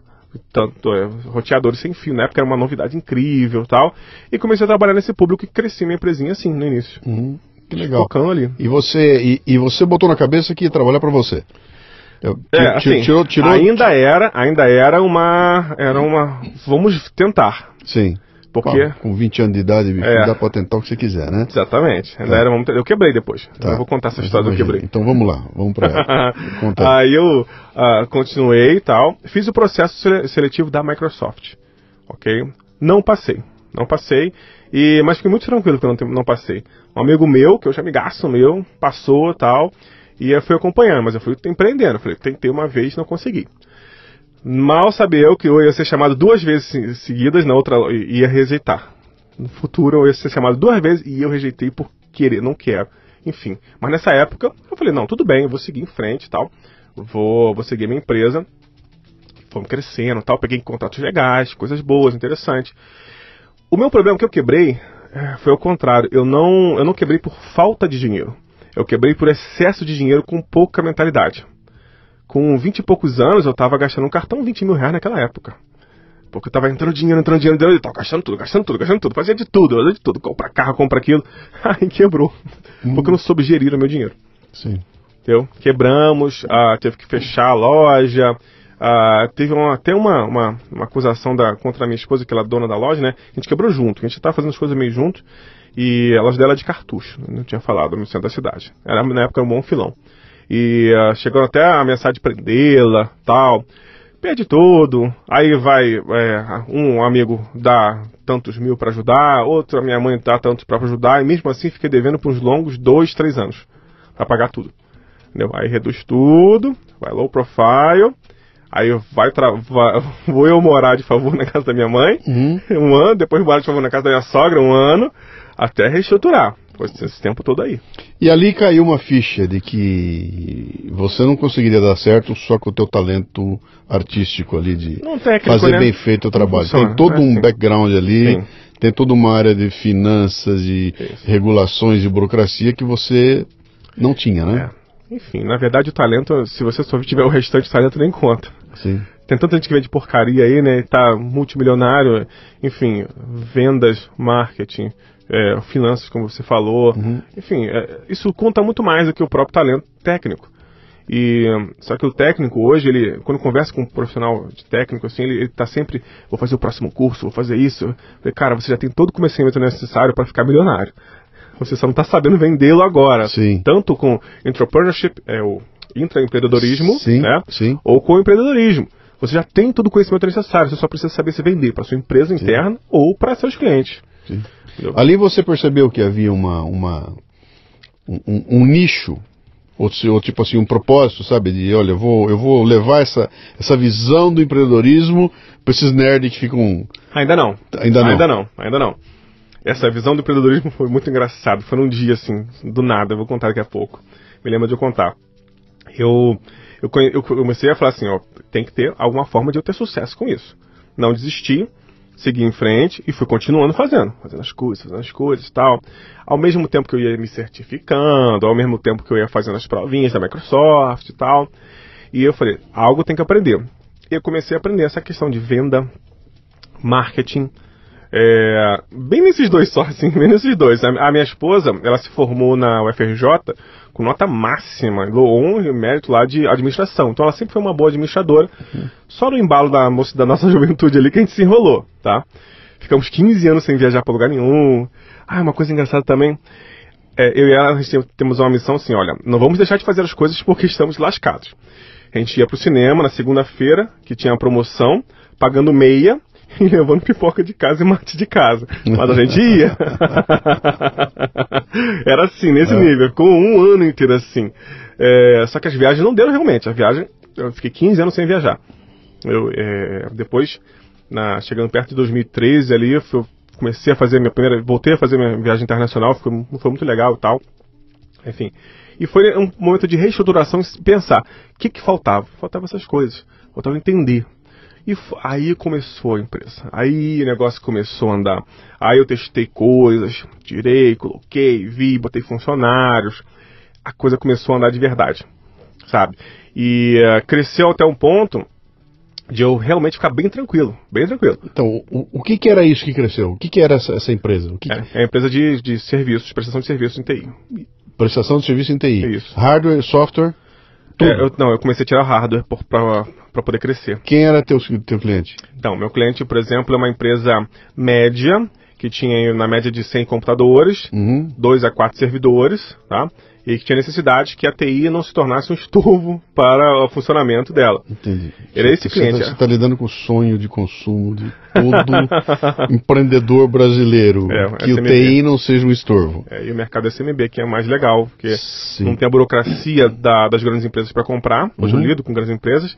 tanto roteadores sem fio, na época era uma novidade incrível e tal, e comecei a trabalhar nesse público e cresci minha empresinha assim no início. Que legal. Focando ali. E você botou na cabeça que ia trabalhar para você? Assim, ainda era uma vamos tentar. Sim. Porque com 20 anos de idade, dá para tentar o que você quiser, né? Exatamente. Eu quebrei depois. Eu vou contar essa história do quebrei. Então vamos lá, vamos para ela. Aí eu continuei e tal. Fiz o processo seletivo da Microsoft. Ok? Não passei. Mas fiquei muito tranquilo que eu não passei. Um amigo meu, que eu já me gasto meu, passou e tal. E eu fui acompanhando, mas eu fui empreendendo. Eu falei, tentei uma vez, não consegui. Mal sabia eu que eu ia ser chamado 2 vezes seguidas, na outra ia rejeitar. no futuro eu ia ser chamado 2 vezes e eu rejeitei por querer, não quero. Enfim, mas nessa época eu falei, não, tudo bem, eu vou seguir em frente e tal. Vou seguir minha empresa. Fomos crescendo e tal, peguei contratos legais, coisas boas, interessantes. O meu problema que eu quebrei foi ao contrário. Eu não quebrei por falta de dinheiro. Eu quebrei por excesso de dinheiro com pouca mentalidade. Com 20 e poucos anos, eu tava gastando um cartão 20 mil reais naquela época. Porque eu tava entrando dinheiro, eu tava gastando tudo. Fazia de tudo. Compra carro, compra aquilo. Aí quebrou. Porque eu não soube gerir o meu dinheiro. Sim. Entendeu? Quebramos, teve que fechar a loja. Teve até uma acusação contra a minha esposa, que ela é dona da loja, né? A gente quebrou junto, a gente tava fazendo as coisas meio junto. E a loja dela é de cartucho, não tinha falado, no centro da cidade. Na época era um bom filão. E chegou até a ameaçar de prendê-la, tal. Perde tudo, aí vai um amigo dá tantos mil para ajudar, outro, a minha mãe dá tantos para ajudar, e mesmo assim fiquei devendo por uns longos 2, 3 anos para pagar tudo. Entendeu? Aí reduz tudo, vai low profile, aí vou eu morar de favor na casa da minha mãe, 1 ano, depois morar de favor na casa da minha sogra 1 ano, até reestruturar. Foi esse tempo todo aí. E ali caiu uma ficha de que você não conseguiria dar certo só com o teu talento artístico ali, de fazer bem feito o trabalho. Tem todo um background ali, sim. Tem toda uma área de finanças, de regulações e burocracia que você não tinha, né? Enfim, na verdade o talento, se você só tiver o restante do talento, nem conta. Sim. Tem tanta gente que vende porcaria aí, né? Tá multimilionário, enfim, vendas, marketing, finanças, como você falou. Enfim, isso conta muito mais do que o próprio talento técnico. Só que o técnico hoje, quando conversa com um profissional de técnico, assim, ele tá sempre, vou fazer o próximo curso, vou fazer isso. Eu falei, cara, você já tem todo o conhecimento necessário para ficar milionário. Você só não está sabendo vendê-lo agora. Sim. Tanto com entrepreneurship, o intraempreendedorismo, sim, né? Sim. Ou com o empreendedorismo. Você já tem todo o conhecimento necessário, você só precisa saber se vender para sua empresa interna, sim, ou para seus clientes. Sim. Ali você percebeu que havia um nicho, ou tipo assim, um propósito, sabe? De, olha, eu vou levar essa visão do empreendedorismo para esses nerds que ficam... Ainda não. Essa visão do empreendedorismo foi muito engraçado. Foi num dia, assim, do nada. Eu vou contar daqui a pouco. Me lembro de eu contar. Eu comecei a falar assim, tem que ter alguma forma de eu ter sucesso com isso. Não desisti, segui em frente e fui continuando fazendo as coisas e tal. Ao mesmo tempo que eu ia me certificando, ao mesmo tempo que eu ia fazendo as provinhas da Microsoft e tal. E eu falei, algo tem que aprender. E eu comecei a aprender essa questão de venda, marketing, bem nesses dois só, assim, bem nesses dois. A minha esposa, ela se formou na UFRJ com nota máxima, honra e mérito lá de administração. Então ela sempre foi uma boa administradora. Só no embalo da nossa juventude ali que a gente se enrolou, tá? Ficamos 15 anos sem viajar para lugar nenhum. Uma coisa engraçada também, eu e ela, a gente temos uma missão assim, olha, não vamos deixar de fazer as coisas porque estamos lascados. A gente ia pro cinema na segunda-feira, que tinha uma promoção, pagando meia, e levando pipoca de casa e mate de casa. Mas a gente ia. Era assim, nesse nível. Ficou 1 ano inteiro assim. Só que as viagens não deram realmente. Eu fiquei 15 anos sem viajar. Depois, chegando perto de 2013 ali, eu comecei a fazer voltei a fazer minha viagem internacional. Foi muito legal e tal. Enfim. E foi um momento de reestruturação, pensar, o que faltava? Faltava essas coisas. Faltava entender. E aí começou a empresa, aí o negócio começou a andar, aí eu testei coisas, tirei, coloquei, botei funcionários, a coisa começou a andar de verdade, sabe? E cresceu até um ponto de eu realmente ficar bem tranquilo, bem tranquilo. Então, o que era isso que cresceu? O que era essa empresa? É a empresa de serviços, prestação de serviços em TI. Prestação de serviço em TI. É isso. Hardware, software... Eu comecei a tirar hardware para poder crescer. Quem era teu cliente? Então, meu cliente, por exemplo, é uma empresa média, que tinha na média de 100 computadores, 2 a 4 servidores, tá? E que tinha necessidade que a TI não se tornasse um estorvo para o funcionamento dela. Entendi. Era esse cliente. Você está lidando com o sonho de consumo de todo empreendedor brasileiro, que o TI não seja um estorvo. E o mercado SMB, que é mais legal, porque não tem a burocracia das grandes empresas para comprar. Hoje eu lido com grandes empresas,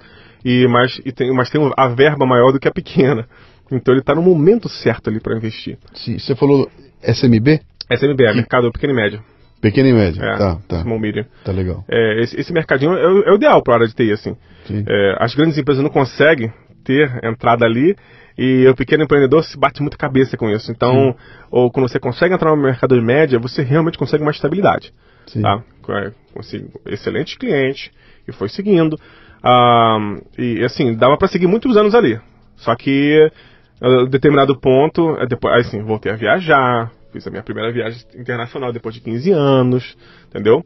mas tem a verba maior do que a pequena. Então ele está no momento certo ali para investir. Sim, você falou SMB? SMB, é mercado pequeno e médio. Pequeno e médio, tá. Small medium. Tá legal. Esse mercadinho é o ideal para a área de TI, assim. As grandes empresas não conseguem ter entrada ali e o pequeno empreendedor se bate muita cabeça com isso. Então, ou quando você consegue entrar no mercado de média, você realmente consegue uma estabilidade. Sim. Tá? Excelente cliente, e foi seguindo. E assim, dava para seguir muitos anos ali. Só que, a determinado ponto, depois, assim, voltei a viajar. Fiz a minha primeira viagem internacional depois de 15 anos, entendeu?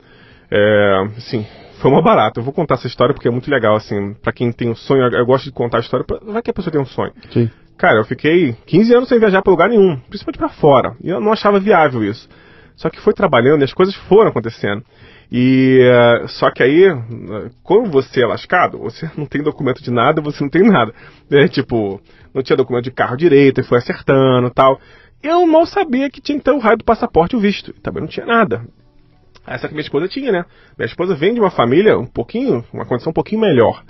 Assim, foi uma barata. Eu vou contar essa história porque é muito legal, assim, pra quem tem um sonho. Eu gosto de contar a história, vai que a pessoa tem um sonho. Sim. Cara, eu fiquei 15 anos sem viajar pra lugar nenhum, principalmente pra fora. E eu não achava viável isso. Só que foi trabalhando e as coisas foram acontecendo. Só que aí, como você é lascado, você não tem documento de nada, você não tem nada. Tipo, não tinha documento de carro direito, e foi acertando e tal. Eu mal sabia que tinha que ter o raio do passaporte e o visto. Também não tinha nada. Essa que minha esposa tinha, né? Minha esposa vem de uma família uma condição um pouquinho melhor.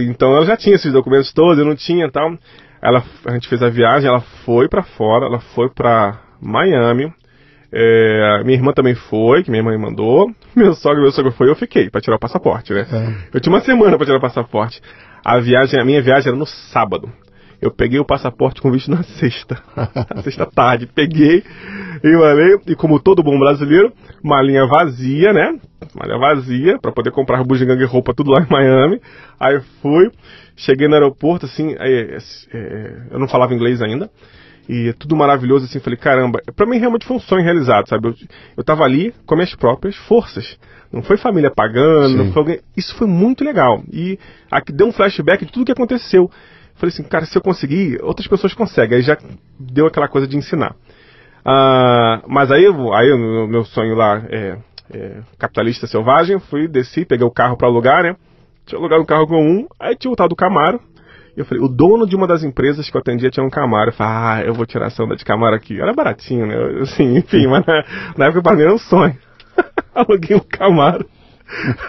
Então ela já tinha esses documentos todos, eu não tinha e tal. A gente fez a viagem, ela foi pra fora, ela foi pra Miami. Minha irmã também foi, que minha mãe mandou. Meu sogro foi, eu fiquei pra tirar o passaporte, né? Eu tinha uma semana pra tirar o passaporte. A minha viagem era no sábado. Eu peguei o passaporte com visto na sexta tarde. Peguei e como todo bom brasileiro, malinha vazia, né? Malinha vazia, pra poder comprar bugiganga e roupa tudo lá em Miami. Aí fui, cheguei no aeroporto, assim, eu não falava inglês ainda. E tudo maravilhoso, assim, falei, caramba, pra mim realmente foi um sonho realizado, sabe? Eu tava ali com minhas próprias forças. Não foi família pagando, não foi alguém... Isso foi muito legal. E aqui deu um flashback de tudo que aconteceu. Falei assim, cara, se eu conseguir, outras pessoas conseguem. Aí já deu aquela coisa de ensinar. Mas aí o meu sonho lá capitalista selvagem, desci, peguei o carro para alugar, né? Tinha alugado um carro comum, aí tinha o tal do Camaro. E eu falei, o dono de uma das empresas que eu atendia tinha um Camaro. Eu falei, eu vou tirar essa onda de Camaro aqui. Era baratinho, né? Assim, enfim, mas na época para mim era um sonho. Aluguei um Camaro.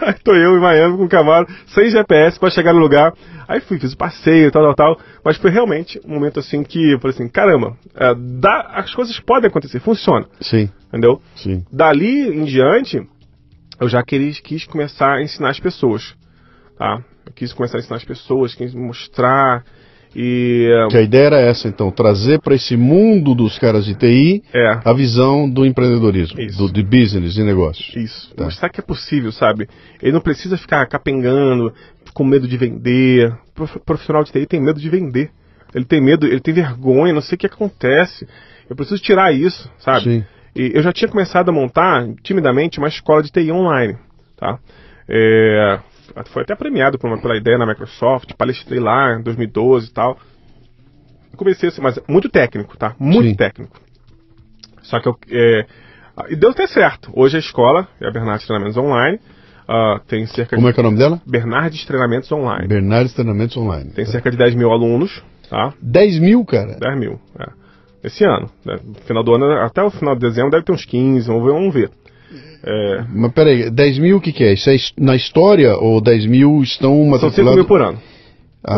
Aí tô eu em Miami com o Camaro, sem GPS pra chegar no lugar. Aí fiz o passeio, tal. Mas foi realmente um momento assim que eu falei assim, caramba, as coisas podem acontecer, funciona. Sim. Entendeu? Sim. Dali em diante, eu já quis começar a ensinar as pessoas. Tá? Eu quis começar a ensinar as pessoas, quis mostrar. Que a ideia era essa, então, trazer para esse mundo dos caras de TI a visão do empreendedorismo, de business e negócios. Isso, mostrar que é possível, sabe? Ele não precisa ficar capengando, com medo de vender. O profissional de TI tem medo de vender. Ele tem medo, ele tem vergonha, não sei o que acontece. Eu preciso tirar isso, sabe? Sim. E eu já tinha começado a montar, timidamente, uma escola de TI online, tá? Foi até premiado pela ideia na Microsoft, palestrei lá em 2012 e tal. Comecei assim, mas muito técnico, tá? Muito técnico. Só que e deu até certo. Hoje a escola é a Bernardes Treinamentos Online. Tem cerca Como é que é o nome dela? Bernardes Treinamentos Online. Bernardes Treinamentos Online. Tem cerca de 10 mil alunos, tá? 10 mil, cara? 10 mil, esse ano. Né? No final do ano, até o final de dezembro, deve ter uns 15, vamos ver. Mas peraí, 10 mil o que é? Isso é na história ou 10 mil estão matriculados? São 5 mil por ano.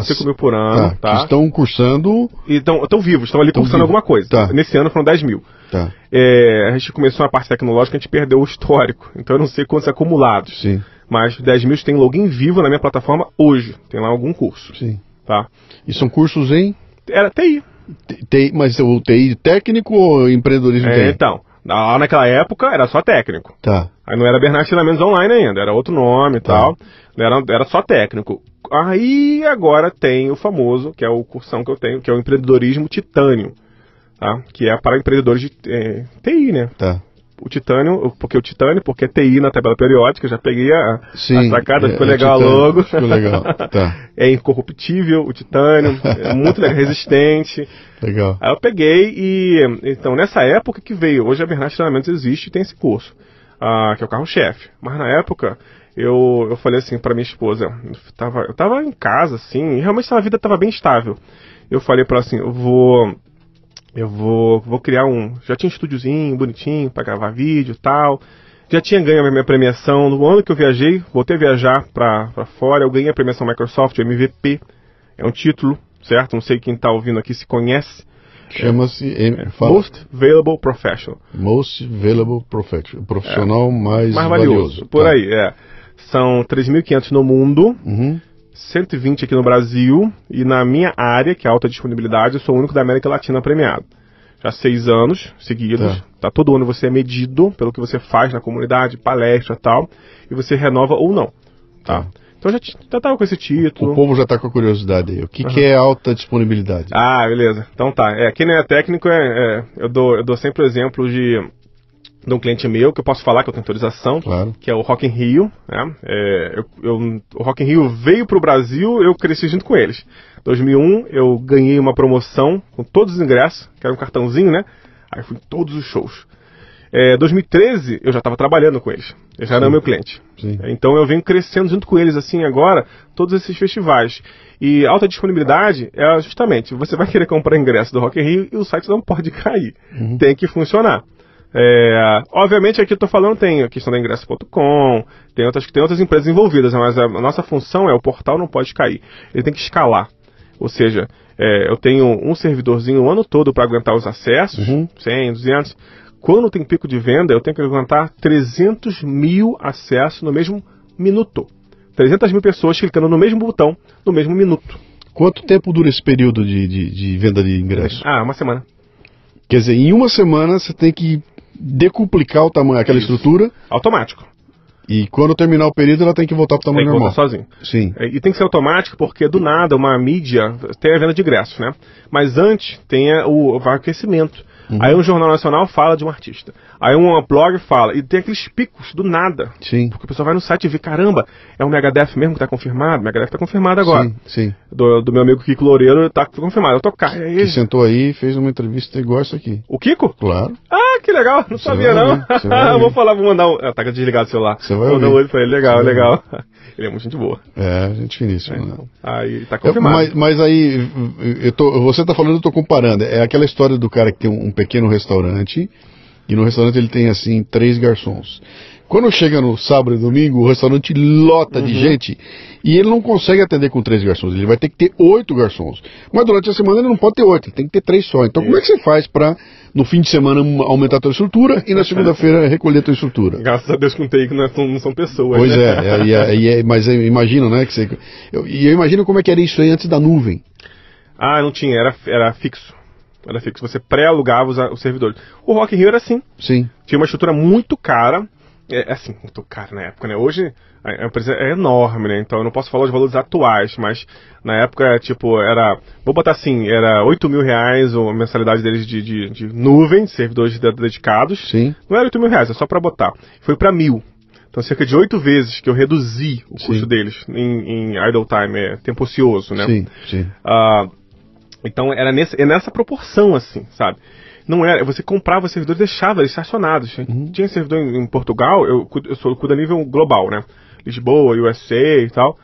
5 mil por ano, tá? Que estão cursando... Estão vivos, estão ali cursando alguma coisa. Tá. Nesse ano foram 10 mil. Tá. A gente começou na parte tecnológica, a gente perdeu o histórico. Então eu não sei quantos acumulados. Sim. Mas 10 mil tem login vivo na minha plataforma hoje. Tem lá algum curso. Sim. Tá? E são cursos em? Era TI. Mas o TI técnico ou empreendedorismo TI? Então, lá naquela época era só técnico. Tá. Aí não era Bernardes Treinamentos Online ainda, era outro nome e tal. Era só técnico. Aí agora tem o famoso, que é o cursão que eu tenho, que é o empreendedorismo titânio. Tá? Que é para empreendedores de TI, né? Tá. O titânio, porque TI na tabela periódica, já peguei a sacada, ficou legal logo. Ficou legal, tá. É incorruptível o titânio, é muito legal, resistente. Legal. Aí eu peguei então nessa época que veio, hoje a Bernardes Treinamentos existe e tem esse curso, que é o carro-chefe. Mas na época, eu falei assim pra minha esposa, eu tava em casa, assim, e realmente a vida tava bem estável. Eu falei pra ela assim, eu vou criar já tinha um estúdiozinho bonitinho pra gravar vídeo e tal. Já tinha ganho a minha premiação. No ano que eu viajei, voltei a viajar pra fora, eu ganhei a premiação Microsoft, o MVP. É um título, certo? Não sei quem está ouvindo aqui se conhece. Chama-se... Most Valuable Professional. Most Valuable Professional. Profissional mais valioso. Por aí, São 3.500 no mundo, 120 aqui no Brasil, e na minha área, que é alta disponibilidade, eu sou o único da América Latina premiado. Já 6 anos seguidos, tá? Todo ano você é medido pelo que você faz na comunidade, palestra e tal, e você renova ou não, tá? Então já tava com esse título. O povo já tá com a curiosidade aí. O que é alta disponibilidade? Ah, beleza. Então tá. Quem não é técnico, eu dou sempre o exemplo de um cliente meu, que eu posso falar que eu tenho autorização, que é o Rock in Rio. Né? O Rock in Rio veio pro Brasil, eu cresci junto com eles. Em 2001, eu ganhei uma promoção com todos os ingressos, que era um cartãozinho, né? Aí fui em todos os shows. 2013, eu já estava trabalhando com eles. Eles já eram meu cliente. Sim. Então eu venho crescendo junto com eles, assim, agora, todos esses festivais. E alta disponibilidade é justamente, você vai querer comprar ingresso do Rock in Rio e o site não pode cair. Tem que funcionar. Obviamente aqui eu estou falando, tem a questão da ingresso.com, tem outras empresas envolvidas, mas a nossa função o portal não pode cair. Ele tem que escalar. Ou seja, eu tenho um servidorzinho o ano todo para aguentar os acessos, 100, 200. Quando tem pico de venda, eu tenho que aguentar 300 mil acessos no mesmo minuto. 300 mil pessoas clicando no mesmo botão, no mesmo minuto. Quanto tempo dura esse período de venda de ingresso? Uma semana. Quer dizer, em uma semana você tem que decuplicar o tamanho, aquela estrutura. Automático. E quando terminar o período, ela tem que voltar para o tamanho normal. Tem que voltar sozinho. Sim. E tem que ser automático, porque do nada uma mídia tem a venda de ingressos, né? Mas antes tem o aquecimento. Aí um jornal nacional fala de um artista. Aí um blog fala. E tem aqueles picos do nada. Sim. Porque o pessoal vai no site e vê, caramba, é o Megadeth mesmo que está confirmado? O Megadeth está confirmado agora. Sim. Do meu amigo Kiko Loureiro está confirmado. Eu tocar. Que sentou aí e fez uma entrevista igual essa aqui. O Kiko? Claro. Ah, que legal. Não sabia, não. Vou falar, vou mandar um... Tá desligado o celular. Você vai mandar um olho pra ele. Legal. Ele é muito gente boa. Gente finíssima. Então, aí tá confirmado. Mas aí, você tá falando, eu tô comparando. É aquela história do cara que tem um pequeno restaurante, e no restaurante ele tem, assim, 3 garçons. Quando chega no sábado e domingo, o restaurante lota de gente, e ele não consegue atender com 3 garçons, ele vai ter que ter 8 garçons. Mas durante a semana ele não pode ter 8, ele tem que ter 3 só. Então como é que você faz para, no fim de semana, aumentar a tua estrutura e na segunda-feira recolher a tua estrutura? Graças a Deus que não são pessoas. Pois né? Mas eu imagino, né, que eu imagino como é que era isso aí antes da nuvem. Não tinha, era fixo. Era fixo, você pré-alugava os servidores. O Rock in Rio era assim. Sim. Tinha uma estrutura muito cara. Assim, muito cara na época, né? Hoje a empresa é enorme, né? Então eu não posso falar os valores atuais, mas na época, vou botar assim, era R$8.000 a mensalidade deles de nuvem, servidores dedicados. Sim. Não era R$8.000, é só para botar. Foi para 1.000. Então cerca de 8 vezes que eu reduzi o custo deles em idle time, tempo ocioso, né? Sim. Então era nessa proporção, assim, sabe? Não era, você comprava servidores e deixava eles estacionados. Tinha servidor em Portugal, eu cuido a nível global, né? Lisboa, USA e tal.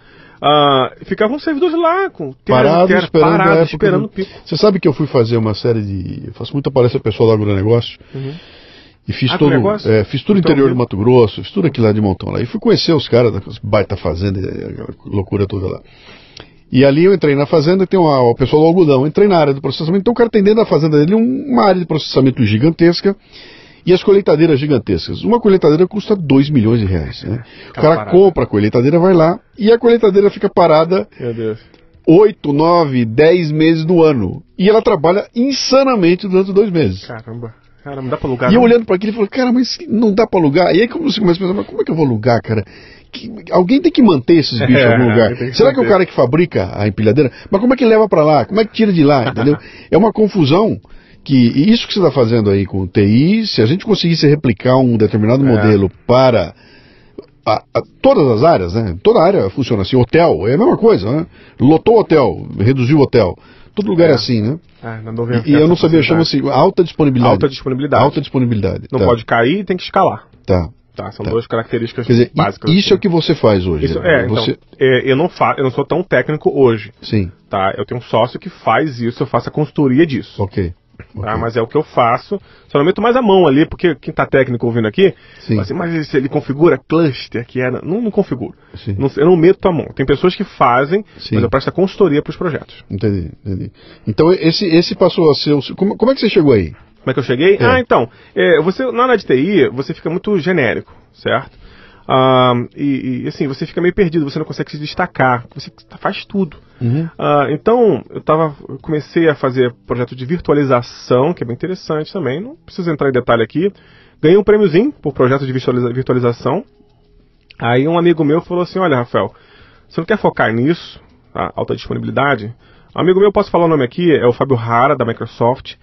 Ficavam servidores lá, parados esperando o pico. Você sabe que eu fui fazer uma série eu faço muita palestra pessoal do agronegócio. E fiz fiz tudo no interior do Mato Grosso, fiz tudo aquilo lá de montão lá. E fui conhecer os caras das baita fazenda, aquela loucura toda lá. E ali eu entrei na fazenda, tem o pessoal do algodão, entrei na área do processamento, então o cara tem dentro da fazenda dele uma área de processamento gigantesca e as colheitadeiras gigantescas. Uma colheitadeira custa R$2 milhões, né? O cara compra a colheitadeira, vai lá e a colheitadeira fica parada 8, 9, 10 meses do ano. E ela trabalha insanamente durante 2 meses. Caramba, não dá pra alugar. E eu olhando para aquilo, eu falei, cara, mas não dá pra alugar. E aí como você começa a pensar, mas como é que eu vou alugar, cara? Alguém tem que manter esses bichos em algum lugar. Será que é o cara que fabrica a empilhadeira? Mas como é que leva para lá? Como é que tira de lá? Entendeu? É uma confusão e isso que você está fazendo aí com o TI, se a gente conseguisse replicar um determinado modelo para todas as áreas, né? Toda área funciona assim. Hotel é a mesma coisa, né? Lotou o hotel, reduziu o hotel. Todo lugar é assim, né? E eu não sabia, chama-se alta disponibilidade. Alta disponibilidade. Não pode cair e tem que escalar. São 2 características básicas. Isso é o que você faz hoje. Eu não eu não sou tão técnico hoje. Sim. Eu tenho um sócio que faz isso, eu faço a consultoria disso. Ok. Tá? Mas é o que eu faço. Só não meto mais a mão ali, porque quem tá técnico ouvindo aqui, assim, mas se ele configura cluster, que é... Não configuro. Eu não meto a mão. Tem pessoas que fazem, mas eu presto a consultoria para os projetos. Entendi. Então esse passou a ser... Como é que você chegou aí? Como é que eu cheguei? Então, você, na área de TI, você fica muito genérico, certo? E assim, você fica meio perdido, você não consegue se destacar, você faz tudo. Então, eu comecei a fazer projeto de virtualização, que é bem interessante também, não preciso entrar em detalhe aqui. Ganhei um prêmiozinho por projeto de virtualização. Aí um amigo meu falou assim, olha, Rafael, você não quer focar nisso, tá? Alta disponibilidade? Um amigo meu, posso falar o nome aqui, é o Fábio Hara, da Microsoft.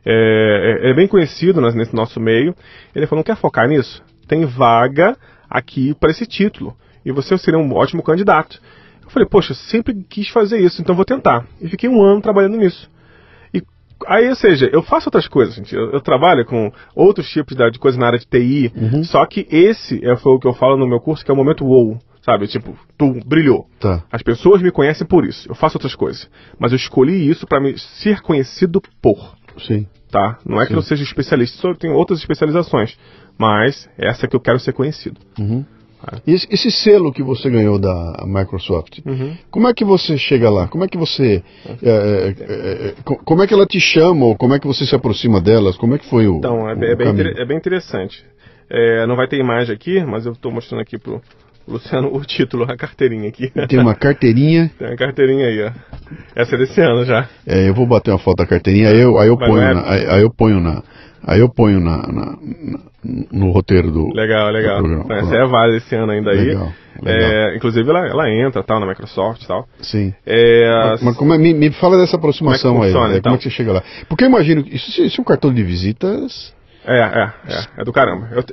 É bem conhecido nesse nosso meio. Ele falou, não quer focar nisso? Tem vaga aqui para esse título. E você seria um ótimo candidato. Eu falei, poxa, eu sempre quis fazer isso, então vou tentar. E fiquei 1 ano trabalhando nisso. E aí, ou seja, eu faço outras coisas, gente. Eu trabalho com outros tipos de coisas na área de TI. Só que esse foi o que eu falo no meu curso, que é o momento wow. Sabe, tipo, tu brilhou. Tá. As pessoas me conhecem por isso. Eu faço outras coisas. Mas eu escolhi isso para me ser conhecido por. Sim. Tá? Não é que eu seja especialista, só tenho outras especializações. Mas essa é que eu quero ser conhecido. E esse selo que você ganhou da Microsoft, como é que você chega lá? Como é que você... como é que ela te chama? Ou como é que você se aproxima delas? Como é que foi o Então, é bem interessante. Não vai ter imagem aqui, mas eu estou mostrando aqui pro Luciano o título, a carteirinha aqui. Tem uma carteirinha. Tem uma carteirinha aí, ó. Essa é desse ano já. Eu vou bater uma foto da carteirinha, aí eu ponho no roteiro do... Legal. Do programa. Essa é válida esse ano ainda aí. Legal. Inclusive ela entra tal, na Microsoft e tal. Sim. Mas me fala dessa aproximação aí. Então? Como é que você chega lá? Porque eu imagino que isso é um cartão de visitas... É do caramba. Eu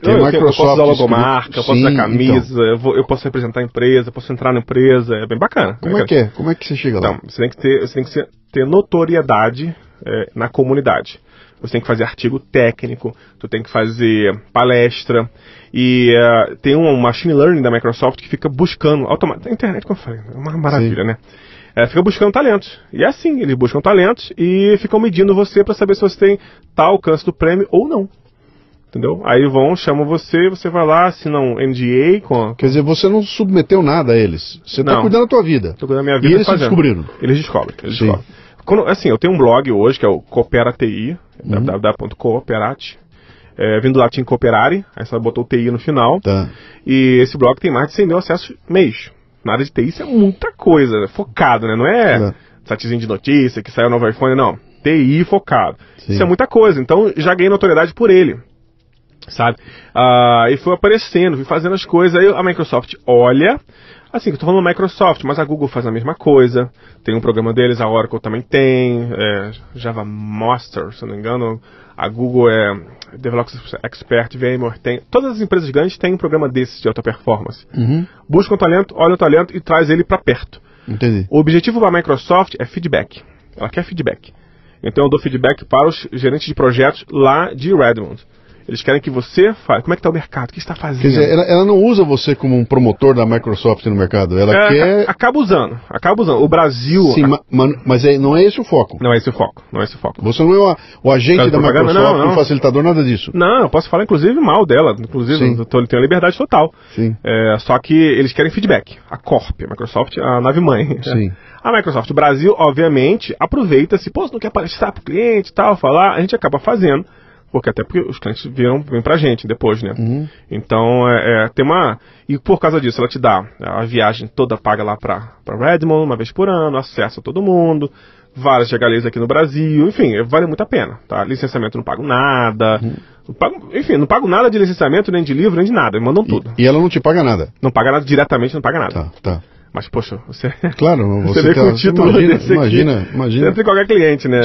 posso usar logomarca, eu posso usar camisa, então. Eu posso representar a empresa, eu posso entrar na empresa, é bem bacana. Como é que é? Como é que você chega lá? Então, você tem que ter notoriedade na comunidade. Você tem que fazer artigo técnico, tu tem que fazer palestra, e tem um machine learning da Microsoft que fica buscando, a internet, como eu falei, é uma maravilha, né? Fica buscando talentos. E é assim, eles buscam talentos e ficam medindo você para saber se você tem tal alcance do prêmio ou não. Entendeu? Aí chamam você vai lá, assina um NDA com... Quer dizer, você não submeteu nada a eles. Você está cuidando da tua vida. Tô cuidando da minha vida. E eles descobriram. Eles descobrem. Assim, eu tenho um blog hoje, que é o Coopera TI, www.cooperate, vindo do latim cooperare, aí você botou o TI no final. Tá. E esse blog tem mais de 100 mil acessos mês. Na área de TI isso é muita coisa, focado, né? Não é sitezinho de notícia, que saiu o novo iPhone, não. TI focado. Sim. Isso é muita coisa, então já ganhei notoriedade por ele. Sabe? E foi aparecendo, fui fazendo as coisas, aí a Microsoft olha, assim, eu tô falando Microsoft, mas a Google faz a mesma coisa, tem um programa deles, a Oracle também tem, Java Master, se não me engano, a Google Developer Expert, VMware tem, todas as empresas grandes têm um programa desse de alta performance. Busca um talento, olha o talento e traz ele para perto. Entendi. O objetivo da Microsoft é feedback, ela quer feedback. Então eu dou feedback para os gerentes de projetos lá de Redmond. Eles querem que você fale. Como é que está o mercado? O que está fazendo? Quer dizer, ela não usa você como um promotor da Microsoft no mercado. Ela quer... Acaba usando. O Brasil... Sim, mas não é esse o foco. Não é esse o foco. Você não é o agente da Microsoft, não. Um facilitador, nada disso. Não, eu posso falar inclusive mal dela. Inclusive, eu tenho a liberdade total. Sim. Só que eles querem feedback. A Corp, a Microsoft, a nave-mãe. Sim. A Microsoft, o Brasil, obviamente, aproveita-se. Pô, você não quer palestrar para o cliente e tal, falar, a gente acaba fazendo. Porque os clientes vêm pra gente depois, né? Então, tem uma... E por causa disso, ela te dá a viagem toda paga lá pra Redmond, uma vez por ano, acesso a todo mundo, várias regalias aqui no Brasil, enfim, vale muito a pena, tá? Licenciamento não pago nada, não pago nada de licenciamento, nem de livro, nem de nada, me mandam tudo. E ela não te paga nada? Não paga nada diretamente, não paga nada. Tá. Mas, poxa, você... Claro, você vê com o título desse aqui, imagina. Sempre qualquer cliente, né?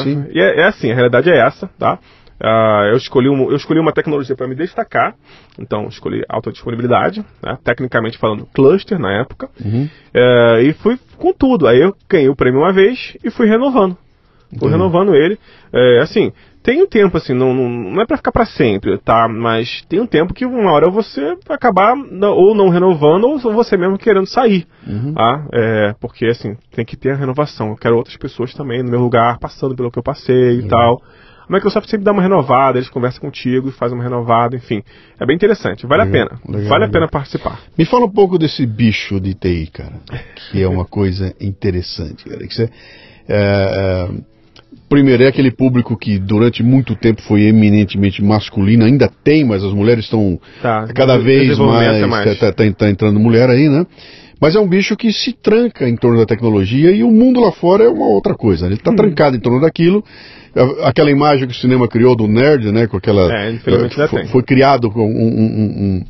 Sim. E é assim, a realidade é essa, tá? Eu escolhi uma tecnologia para me destacar, então escolhi alta disponibilidade, né? Tecnicamente falando cluster na época, e fui com tudo. Aí eu ganhei o prêmio uma vez e fui renovando. Tô renovando ele. Assim, tem um tempo, assim, não é pra ficar pra sempre, tá? Mas tem um tempo que uma hora você vai acabar ou não renovando, ou você mesmo querendo sair, tá? Porque, assim, tem que ter a renovação. Eu quero outras pessoas também no meu lugar, passando pelo que eu passei e tal. A Microsoft sempre dá uma renovada, eles conversam contigo e fazem uma renovada, enfim. É bem interessante, vale a pena. Vale a pena participar. Me fala um pouco desse bicho de TI, cara, que é uma coisa interessante, cara. Que você, primeiro, é aquele público que durante muito tempo foi eminentemente masculino, ainda tem, mas as mulheres estão cada vez mais, tá entrando mulher aí, né? Mas é um bicho que se tranca em torno da tecnologia e o mundo lá fora é uma outra coisa. Ele está trancado em torno daquilo. Aquela imagem que o cinema criou do nerd, né? Com aquela, infelizmente foi criado com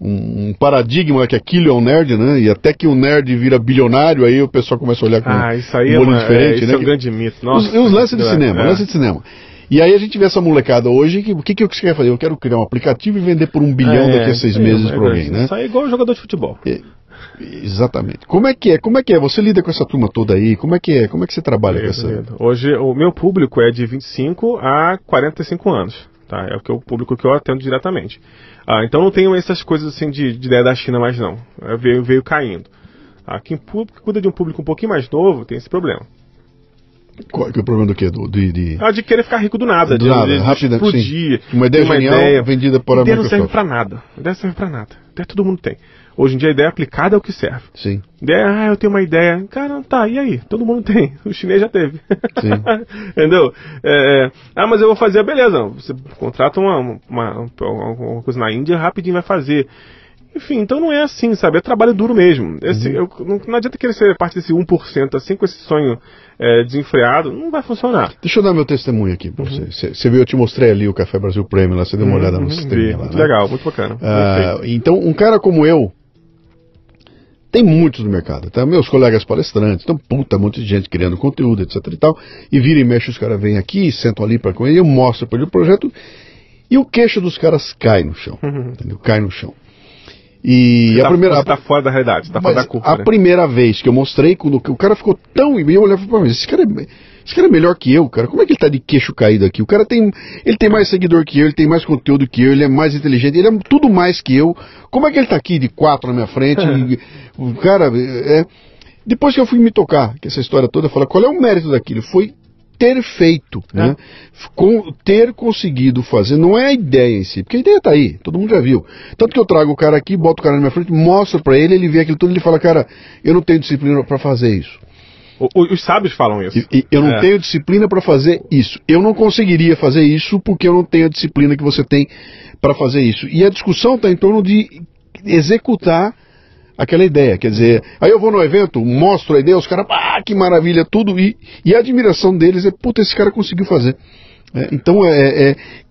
um paradigma que aquilo é um nerd, né? E até que o nerd vira bilionário, aí o pessoal começa a olhar com isso aí um olho diferente, né? Isso é um grande mito. Nossa, os lances de cinema, E aí a gente vê essa molecada hoje, o que você quer fazer? Eu quero criar um aplicativo e vender por 1 bilhão daqui a 6 meses para alguém, né? Isso aí é igual jogador de futebol. Exatamente. Como é que é? Você lida com essa turma toda aí? Como é que você trabalha com essa? Hoje o meu público é de 25 a 45 anos, tá? É o público que eu atendo diretamente. Então não tenho essas coisas assim de ideia da China mais não. Veio caindo. Quem cuida de um público um pouquinho mais novo tem esse problema. Qual é o problema do quê? De querer ficar rico do nada, de explodir. Uma ideia genial vendida por a Microsoft. Ideia não serve pra nada. Ideia serve pra nada. Ideia todo mundo tem. Hoje em dia a ideia aplicada é o que serve. Sim. Ideia, eu tenho uma ideia. Cara, e aí? Todo mundo tem. O chinês já teve. Sim. Entendeu? Mas eu vou fazer, beleza. Você contrata uma coisa na Índia, rapidinho vai fazer. Enfim, então não é assim, sabe? É trabalho duro mesmo. Não adianta querer ser parte desse 1%, assim, com esse sonho desenfreado, não vai funcionar. Deixa eu dar meu testemunho aqui pra você. Você viu, eu te mostrei ali o Café Brasil Premium, lá, você deu uma olhada no sistema lá, muito legal, muito bacana. Então, um cara como eu, tem muitos no mercado, tá? Meus colegas palestrantes, então, muita gente criando conteúdo, etc e tal, e vira e mexe, os caras vêm aqui, sentam ali para com ele, eu mostro para ele o projeto, e o queixo dos caras cai no chão, entendeu? Cai no chão. E você tá fora da realidade, tá fora da curva. A primeira vez que eu mostrei, quando o cara ficou tão... E eu olhava e falava, esse cara é melhor que eu, cara. Como é que ele tá de queixo caído aqui? O cara ele tem mais seguidor que eu, ele tem mais conteúdo que eu, ele é mais inteligente, ele é tudo mais que eu. Como é que ele tá aqui de 4 na minha frente? O cara... Depois que eu fui me tocar, que essa história toda, eu falei, qual é o mérito daquilo? Foi ter feito, né? Ter conseguido fazer, não é a ideia em si, porque a ideia tá aí, todo mundo já viu. Tanto que eu trago o cara aqui, boto o cara na minha frente, mostro pra ele vê aquilo tudo, ele fala, cara, eu não tenho disciplina pra fazer isso. Os sábios falam isso. Eu não tenho disciplina pra fazer isso. Eu não conseguiria fazer isso porque eu não tenho a disciplina que você tem pra fazer isso. E a discussão tá em torno de executar aquela ideia, quer dizer, aí eu vou no evento, mostro a ideia, os caras, que maravilha, tudo, e a admiração deles é, esse cara conseguiu fazer. Então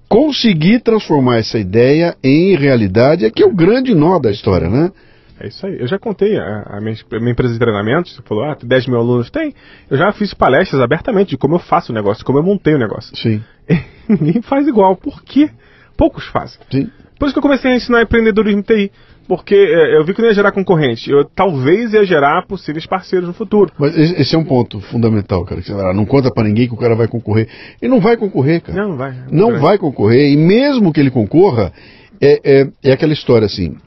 conseguir transformar essa ideia em realidade é que é o grande nó da história, né? É isso aí. Eu já contei a minha empresa de treinamento, você falou, 10 mil alunos tem. Eu já fiz palestras abertamente de como eu faço o negócio, como eu montei o negócio. Sim. Ninguém faz igual. Por quê? Poucos fazem. Sim. Por isso que eu comecei a ensinar empreendedorismo TI. Porque eu vi que não ia gerar concorrente. Eu talvez ia gerar possíveis parceiros no futuro. Mas esse é um ponto fundamental, cara. Não conta pra ninguém que o cara vai concorrer. Ele não vai concorrer, cara. Não vai. Não vai concorrer. E mesmo que ele concorra, é aquela história assim.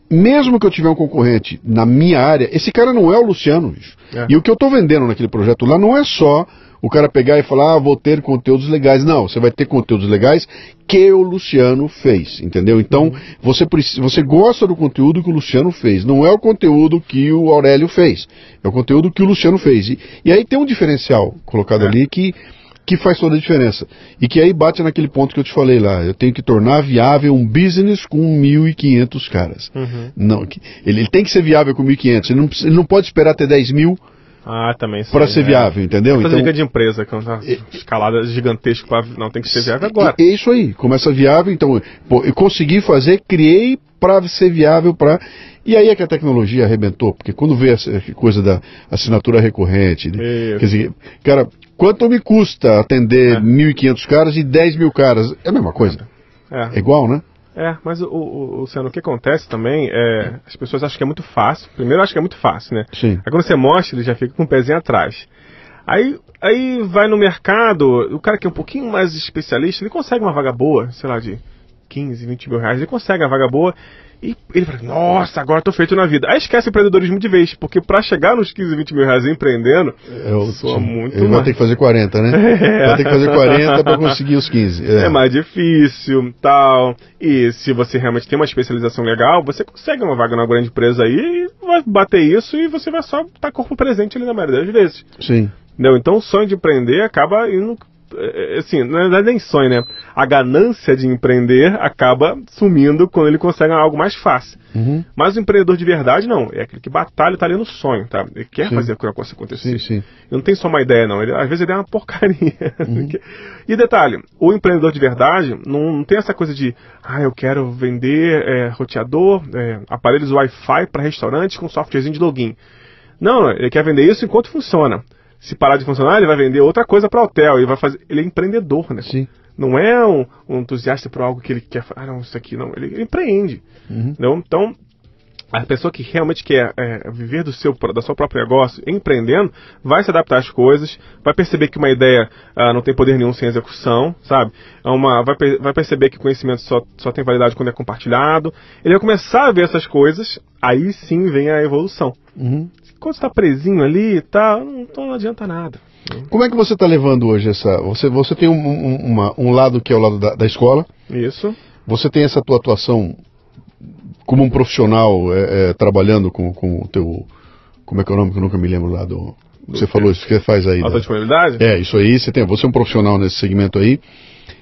Mesmo que eu tiver um concorrente na minha área, esse cara não é o Luciano, bicho. E o que eu tô vendendo naquele projeto lá não é só o cara pegar e falar, vou ter conteúdos legais. Não, você vai ter conteúdos legais que o Luciano fez, entendeu? Então, você gosta do conteúdo que o Luciano fez. Não é o conteúdo que o Aurélio fez. É o conteúdo que o Luciano fez. E aí tem um diferencial colocado ali que faz toda a diferença. E que aí bate naquele ponto que eu te falei lá. Eu tenho que tornar viável um business com 1.500 caras. Não, ele tem que ser viável com 1.500. Ele não pode esperar ter 10 mil também para ser viável, entendeu? Fazer liga de empresa, que é uma escalada gigantesca, não tem que ser viável agora. É isso aí, começa viável, então, eu consegui fazer, criei para ser viável para... E aí é que a tecnologia arrebentou, porque quando veio essa coisa da assinatura recorrente, quer dizer, cara, quanto me custa atender 1.500 caras e 10 mil caras? É a mesma coisa. É igual, né? Mas Luciano, o que acontece também as pessoas acham que é muito fácil. Primeiro acham que é muito fácil, né? Sim. Aí quando você mostra, ele já fica com o pezinho atrás. Aí vai no mercado, o cara que é um pouquinho mais especialista, ele consegue uma vaga boa, sei lá, de 15, 20 mil reais, ele consegue a vaga boa e ele fala, nossa, agora tô feito na vida. Aí esquece o empreendedorismo de vez, porque pra chegar nos 15, 20 mil reais empreendendo, soa muito ele vai ter que fazer 40, né? Vai ter que fazer 40 pra conseguir os 15. É mais difícil, tal. E se você realmente tem uma especialização legal, você consegue uma vaga numa grande empresa aí e vai bater isso e você vai só estar corpo presente ali na maioria das vezes. Sim. Entendeu? Então o sonho de empreender acaba indo, assim, na verdade nem sonho, né? A ganância de empreender acaba sumindo quando ele consegue algo mais fácil. Uhum. Mas o empreendedor de verdade não, é aquele que batalha, tá ali no sonho, tá? Ele quer fazer a coisa acontecer. Sim. Ele não tem só uma ideia, não. Às vezes ele é uma porcaria. Uhum. E detalhe, o empreendedor de verdade não tem essa coisa de, eu quero vender roteador, aparelhos Wi-Fi para restaurantes com softwarezinho de login. Não, ele quer vender isso enquanto funciona. Se parar de funcionar, ele vai vender outra coisa para hotel. Ele é empreendedor, né? Sim. Não é um entusiasta por algo que ele quer. Não, isso aqui não. Ele empreende. Uhum. Então, a pessoa que realmente quer viver da sua própria negócio, empreendendo, vai se adaptar às coisas, vai perceber que uma ideia não tem poder nenhum sem execução, sabe? Vai perceber que o conhecimento só tem validade quando é compartilhado. Ele vai começar a ver essas coisas, aí sim vem a evolução. Uhum. Quando você está presinho ali e tal, não adianta nada. Como é que você está levando hoje essa... Você tem um lado que é o lado da escola. Isso. Você tem essa tua atuação como um profissional trabalhando com o teu... Como é que é o nome que eu nunca me lembro lá do... Você falou isso, que você faz aí? Autodisponibilidade? Isso aí, você é um profissional nesse segmento aí.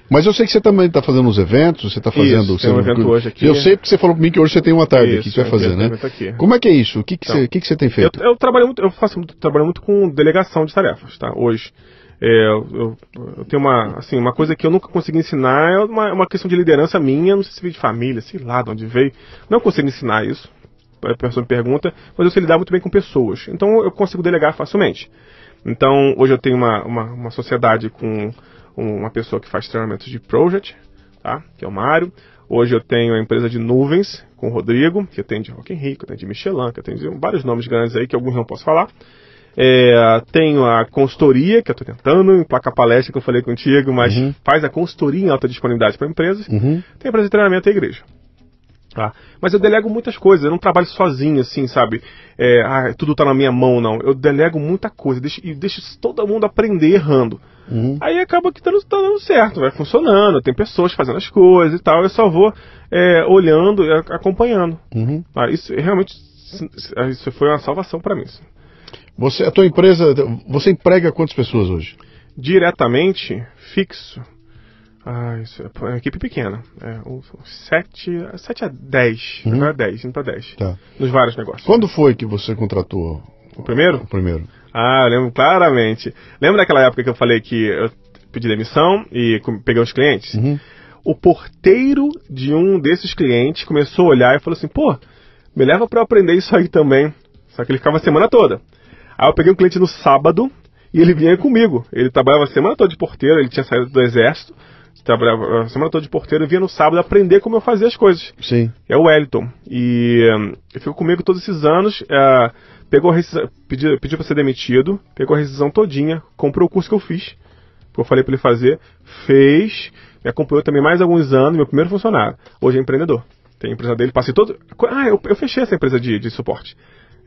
Mas eu sei que você também está fazendo uns eventos, você está fazendo... Tem um evento hoje aqui. Eu sei porque você falou para mim que hoje você tem uma tarde aqui que você vai fazer, né? Aqui. Como é que é isso? O que você tem feito? Eu trabalho muito com delegação de tarefas, tá? Hoje. Eu tenho uma coisa que eu nunca consegui ensinar, é uma questão de liderança minha, não sei se veio de família, sei lá de onde veio. Não consigo ensinar isso, a pessoa me pergunta, mas eu sei lidar muito bem com pessoas. Então eu consigo delegar facilmente. Então hoje eu tenho uma sociedade com uma pessoa que faz treinamentos de project, tá? Que é o Mário. Hoje eu tenho a empresa de nuvens com o Rodrigo, que atende Rock in Rio, que atende Michelin, que atende vários nomes grandes aí, que alguns não posso falar. Tenho a consultoria, que eu estou tentando emplacar a palestra que eu falei contigo, mas faz a consultoria em alta disponibilidade para empresas. Tem a empresa de treinamento da igreja. Tá? Mas eu delego muitas coisas, eu não trabalho sozinho, assim, sabe? Tudo está na minha mão, não. Eu delego muita coisa e deixo todo mundo aprender errando. Aí acaba que tá dando certo, vai funcionando, tem pessoas fazendo as coisas e tal, eu só vou olhando e acompanhando. Isso realmente isso foi uma salvação para mim. A tua empresa, você emprega quantas pessoas hoje? Diretamente, fixo. Isso é uma equipe pequena. 7 a 10. Agora 10, indo para 10. Tá. Nos vários negócios. Quando foi que você contratou? O primeiro? O primeiro. Eu lembro claramente. Lembra daquela época que eu falei que eu pedi demissão e peguei os clientes? O porteiro de um desses clientes começou a olhar e falou assim, me leva para eu aprender isso aí também. Só que ele ficava a semana toda. Aí eu peguei um cliente no sábado e ele vinha comigo. Ele trabalhava a semana toda de porteiro, ele tinha saído do exército. Trabalhava a semana toda de porteiro e vinha no sábado aprender como eu fazia as coisas. Sim. É o Wellington. E ele ficou comigo todos esses anos, pediu para ser demitido, pegou a rescisão todinha, comprou o curso que eu fiz, que eu falei para ele fazer, fez, me acompanhou também mais alguns anos, meu primeiro funcionário. Hoje é empreendedor. Tem a empresa dele, passei todo... eu fechei essa empresa de suporte.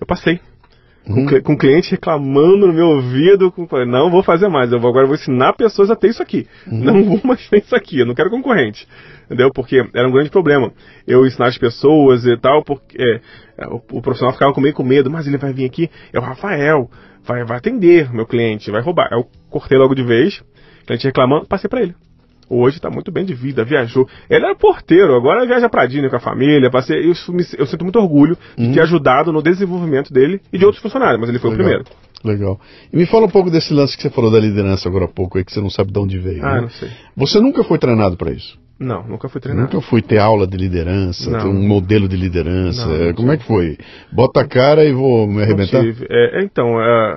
Eu passei. Com cliente reclamando no meu ouvido, não vou fazer mais, agora vou ensinar pessoas a ter isso aqui. Não vou mais ter isso aqui, eu não quero concorrente. Entendeu? Porque era um grande problema. Eu ensinar as pessoas e tal, porque o profissional ficava comigo com medo, mas ele vai vir aqui, é o Rafael, vai atender meu cliente, vai roubar. Eu cortei logo de vez, cliente reclamando, passei para ele. Hoje está muito bem de vida, viajou. Ele era porteiro, agora viaja para Disney com a família. Eu sinto muito orgulho de ter ajudado no desenvolvimento dele e de outros funcionários, mas ele foi o primeiro. Legal. E me fala um pouco desse lance que você falou da liderança agora há pouco, aí, que você não sabe de onde veio. Né? Não sei. Você nunca foi treinado para isso? Não, nunca fui treinado. Nunca fui ter aula de liderança, ter um modelo de liderança. Não como é que foi? Bota a cara e vou me arrebentar? Então,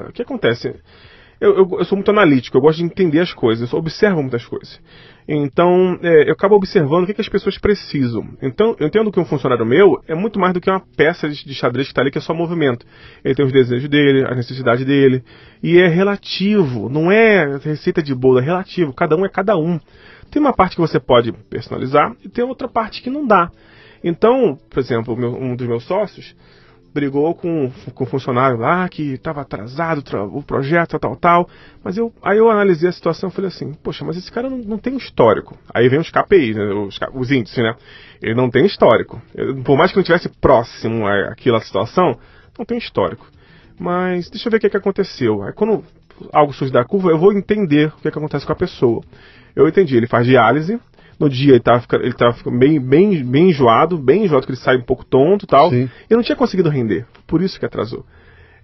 o que acontece? eu sou muito analítico, eu gosto de entender as coisas, eu observo muitas coisas. Então, eu acabo observando o que as pessoas precisam. Então, eu entendo que um funcionário meu é muito mais do que uma peça de xadrez que está ali, que é só movimento. Ele tem os desejos dele, a necessidade dele, e é relativo, não é receita de bolo, é relativo, cada um é cada um. Tem uma parte que você pode personalizar e tem outra parte que não dá. Então, por exemplo, um dos meus sócios brigou com um funcionário lá que estava atrasado o projeto, tal. Mas aí eu analisei a situação e falei assim, poxa, mas esse cara não tem um histórico. Aí vem os KPIs, né, os índices, né? Ele não tem histórico. Por mais que não estivesse próximo àquela situação, não tem histórico. Mas deixa eu ver o que aconteceu. Aí quando algo surge da curva, eu vou entender o que acontece com a pessoa. Eu entendi, ele faz diálise. No dia ele tava bem enjoado, que ele sai um pouco tonto e tal. Sim. E não tinha conseguido render, por isso que atrasou.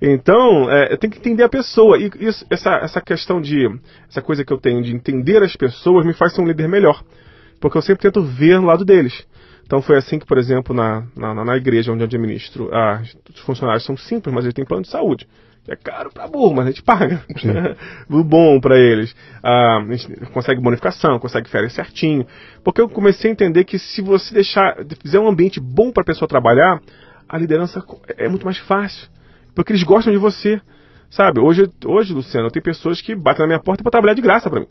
Então, eu tenho que entender a pessoa. E essa questão essa coisa que eu tenho de entender as pessoas me faz ser um líder melhor. Porque eu sempre tento ver no lado deles. Então foi assim que, por exemplo, na igreja onde eu administro, os funcionários são simples, mas eles têm plano de saúde. É caro pra burro, mas a gente paga. Bom pra eles. A gente consegue bonificação, consegue férias certinho. Porque eu comecei a entender que se você fizer um ambiente bom pra pessoa trabalhar, a liderança é muito mais fácil. Porque eles gostam de você. Sabe, hoje, Luciano, tem pessoas que batem na minha porta pra trabalhar de graça pra mim.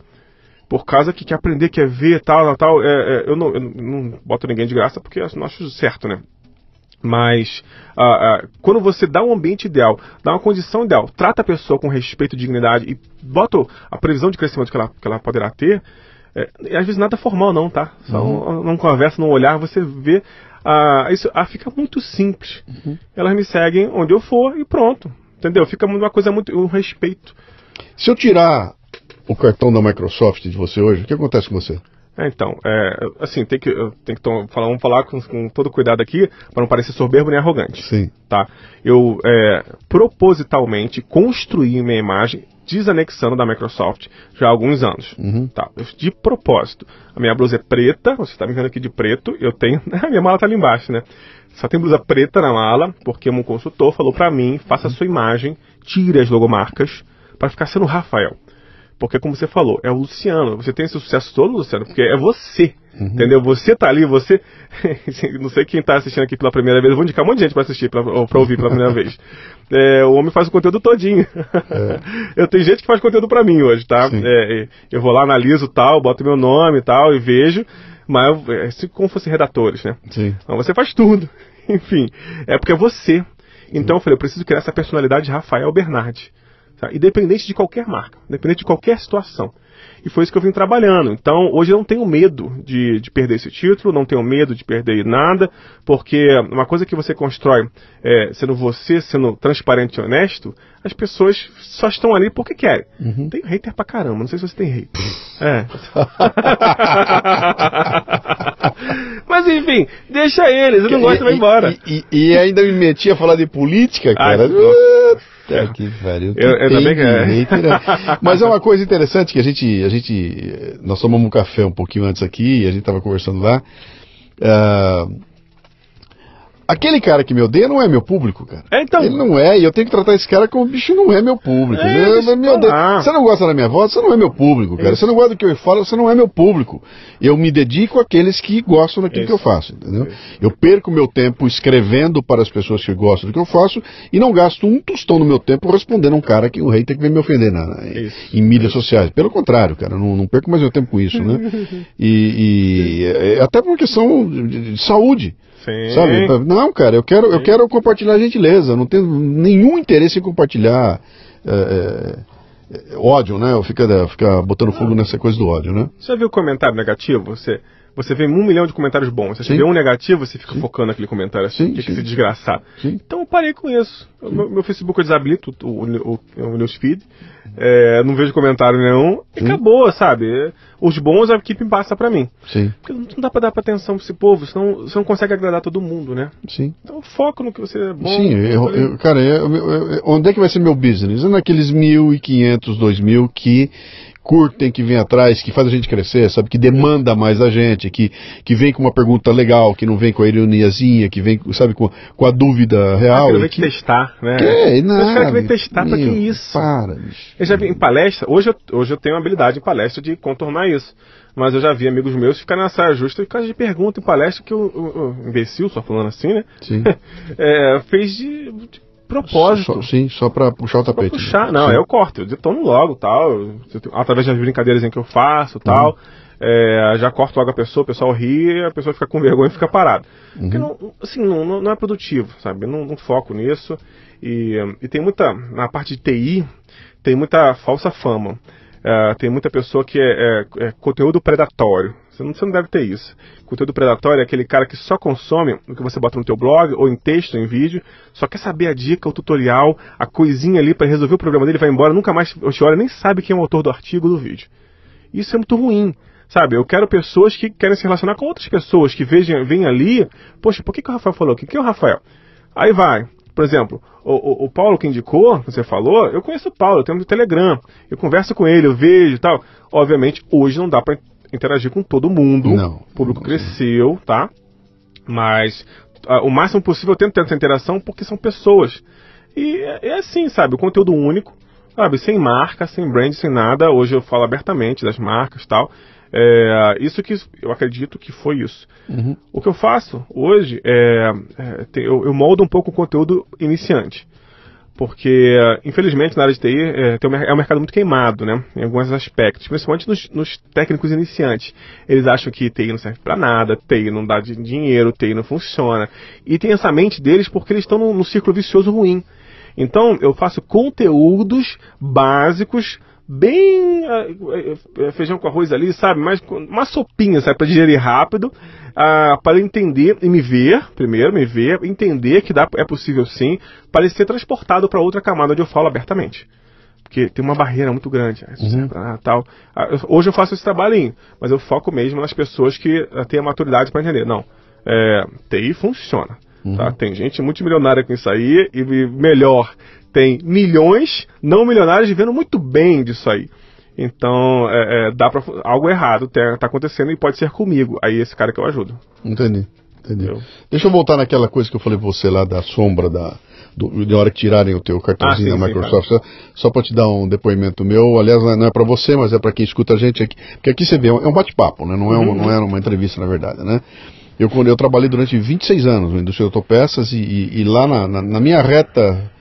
Por causa que quer aprender, quer ver, tal. Eu não boto ninguém de graça porque eu não acho certo, né? Mas quando você dá um ambiente ideal, dá uma condição ideal, trata a pessoa com respeito e dignidade e bota a previsão de crescimento que ela poderá ter, às vezes nada formal não, tá? Só numa conversa, num olhar, você vê, isso fica muito simples. Elas me seguem onde eu for e pronto, entendeu? Fica uma coisa muito, um respeito. Se eu tirar o cartão da Microsoft de você hoje, o que acontece com você? Então, assim, vamos falar com todo cuidado aqui, para não parecer soberbo nem arrogante. Sim. Tá? Eu, propositalmente, construí minha imagem desanexando da Microsoft já há alguns anos. Tá? De propósito. A minha blusa é preta, você está me vendo aqui de preto, eu tenho... A minha mala tá ali embaixo, né? Só tem blusa preta na mala, porque um consultor falou para mim, faça a sua imagem, tire as logomarcas, para ficar sendo Rafael. Porque, como você falou, é o Luciano. Você tem esse sucesso todo, Luciano, porque é você. Entendeu? Você tá ali, você... Não sei quem tá assistindo aqui pela primeira vez. Eu vou indicar um monte de gente pra assistir, pra ouvir pela primeira vez. O homem faz o conteúdo todinho. Eu tenho gente que faz conteúdo pra mim hoje, tá? Eu vou lá, analiso tal, boto meu nome e tal, e vejo. Mas como fossem redatores, né? Sim. Então você faz tudo. Enfim, é porque é você. Então eu falei, eu preciso criar essa personalidade de Rafael Bernardi. Tá? Independente de qualquer marca, independente de qualquer situação. E foi isso que eu vim trabalhando. Então, hoje eu não tenho medo de perder esse título, não tenho medo de perder nada, porque uma coisa que você constrói, sendo você, sendo transparente e honesto, as pessoas só estão ali porque querem. Tem hater pra caramba, não sei se você tem hater. Mas enfim, deixa eles, eu não gosto, vai embora. E ainda me meti a falar de política, cara. Que velho. Mas é uma coisa interessante que nós tomamos um café um pouquinho antes aqui e a gente estava conversando lá. Aquele cara que me odeia não é meu público, cara. Então. Ele não é, e eu tenho que tratar esse cara como o bicho não é meu público. Você não gosta da minha voz, você não é meu público, cara. Você não gosta do que eu falo, você não é meu público. Eu me dedico àqueles que gostam daquilo que eu faço, entendeu? Eu perco meu tempo escrevendo para as pessoas que gostam do que eu faço e não gasto um tostão do meu tempo respondendo um cara que o hater que vem me ofender em mídias sociais. Pelo contrário, cara, não perco mais meu tempo com isso, né? Até por uma questão de saúde. Sim. Sabe? Não, cara, eu quero compartilhar gentileza, eu não tenho nenhum interesse em compartilhar ódio, né? Ficar botando fogo nessa coisa do ódio, né? Você já viu comentário negativo? Você vê 1 milhão de comentários bons. Você vê um negativo, você fica focando naquele comentário assim, que esse desgraçado. Então eu parei com isso. Meu Facebook eu desabilito o newsfeed. Não vejo comentário nenhum. E acabou, sabe? Os bons a equipe passa pra mim. Sim. Porque não dá pra dar atenção pra esse povo, senão você não consegue agradar todo mundo, né? Sim. Então foco no que você é bom. Sim, cara, onde é que vai ser meu business? É naqueles 1.500, 2.000 que curtem, que vem atrás, que faz a gente crescer, sabe? Que demanda mais da gente, que vem com uma pergunta legal, que não vem com a ironiazinha, que vem, sabe, com a dúvida real. Que vem te testar, né? Os caras que vem testar, pra que isso? Para, bicho. Eu já vi em palestra, hoje eu tenho uma habilidade em palestra de contornar isso. Mas eu já vi amigos meus ficarem na saia justa por causa de pergunta em palestra que o imbecil, só falando assim, né? Sim. Fez de propósito. Só pra puxar o tapete. Pra puxar, não, eu corto, eu detono logo, tal, através das brincadeiras em que eu faço, tal, já corto logo a pessoa, o pessoal ri, a pessoa fica com vergonha e fica parada. Porque não é produtivo, sabe? Eu não foco nisso. E tem muita, na parte de TI, tem muita falsa fama. Tem muita pessoa que é conteúdo predatório. Você não deve ter isso. Conteúdo predatório é aquele cara que só consome o que você bota no teu blog, ou em texto, em vídeo, só quer saber a dica, o tutorial, a coisinha ali para resolver o problema dele, vai embora, nunca mais te olha, nem sabe quem é o autor do artigo ou do vídeo. Isso é muito ruim, sabe? Eu quero pessoas que querem se relacionar com outras pessoas, que vêm ali, poxa, por que o Rafael falou? Quem é o Rafael? Aí vai, por exemplo, o Paulo que indicou, você falou, eu conheço o Paulo, eu tenho no Telegram, eu converso com ele, eu vejo e tal. Obviamente, hoje não dá para interagir com todo mundo, o público cresceu, tá? Mas o máximo possível eu tento ter essa interação porque são pessoas. E é assim, sabe? O conteúdo único, sabe? Sem marca, sem brand, sem nada. Hoje eu falo abertamente das marcas e tal. Isso que eu acredito que foi isso. O que eu faço hoje eu moldo um pouco o conteúdo iniciante. Porque, infelizmente, na área de TI é um mercado muito queimado, né? Em alguns aspectos, principalmente nos técnicos iniciantes. Eles acham que TI não serve pra nada, TI não dá dinheiro, TI não funciona. E tem essa mente deles porque eles estão num círculo vicioso ruim. Então, eu faço conteúdos básicos, bem feijão com arroz ali, sabe? Mas uma sopinha, sabe? Para digerir rápido, para entender e me ver, entender que é possível sim, para ele ser transportado para outra camada onde eu falo abertamente. Porque tem uma barreira muito grande. Tal. Hoje eu faço esse trabalhinho, mas eu foco mesmo nas pessoas que têm a maturidade para entender. Não, TI funciona. Tá? Tem gente multimilionária com isso aí, e melhor, tem milhões não milionários vivendo muito bem disso aí. Então, dá pra, algo errado tá acontecendo e pode ser comigo. Aí esse cara que eu ajudo. Entendi. Deixa eu voltar naquela coisa que eu falei pra você lá da sombra, de hora que tirarem o teu cartãozinho da Microsoft. Só pra te dar um depoimento meu, aliás, não é pra você, mas é pra quem escuta a gente aqui. Porque aqui você vê, é um bate-papo, né? Não é uma entrevista, na verdade, né? Eu trabalhei durante 26 anos na indústria de autopeças e lá na minha reta,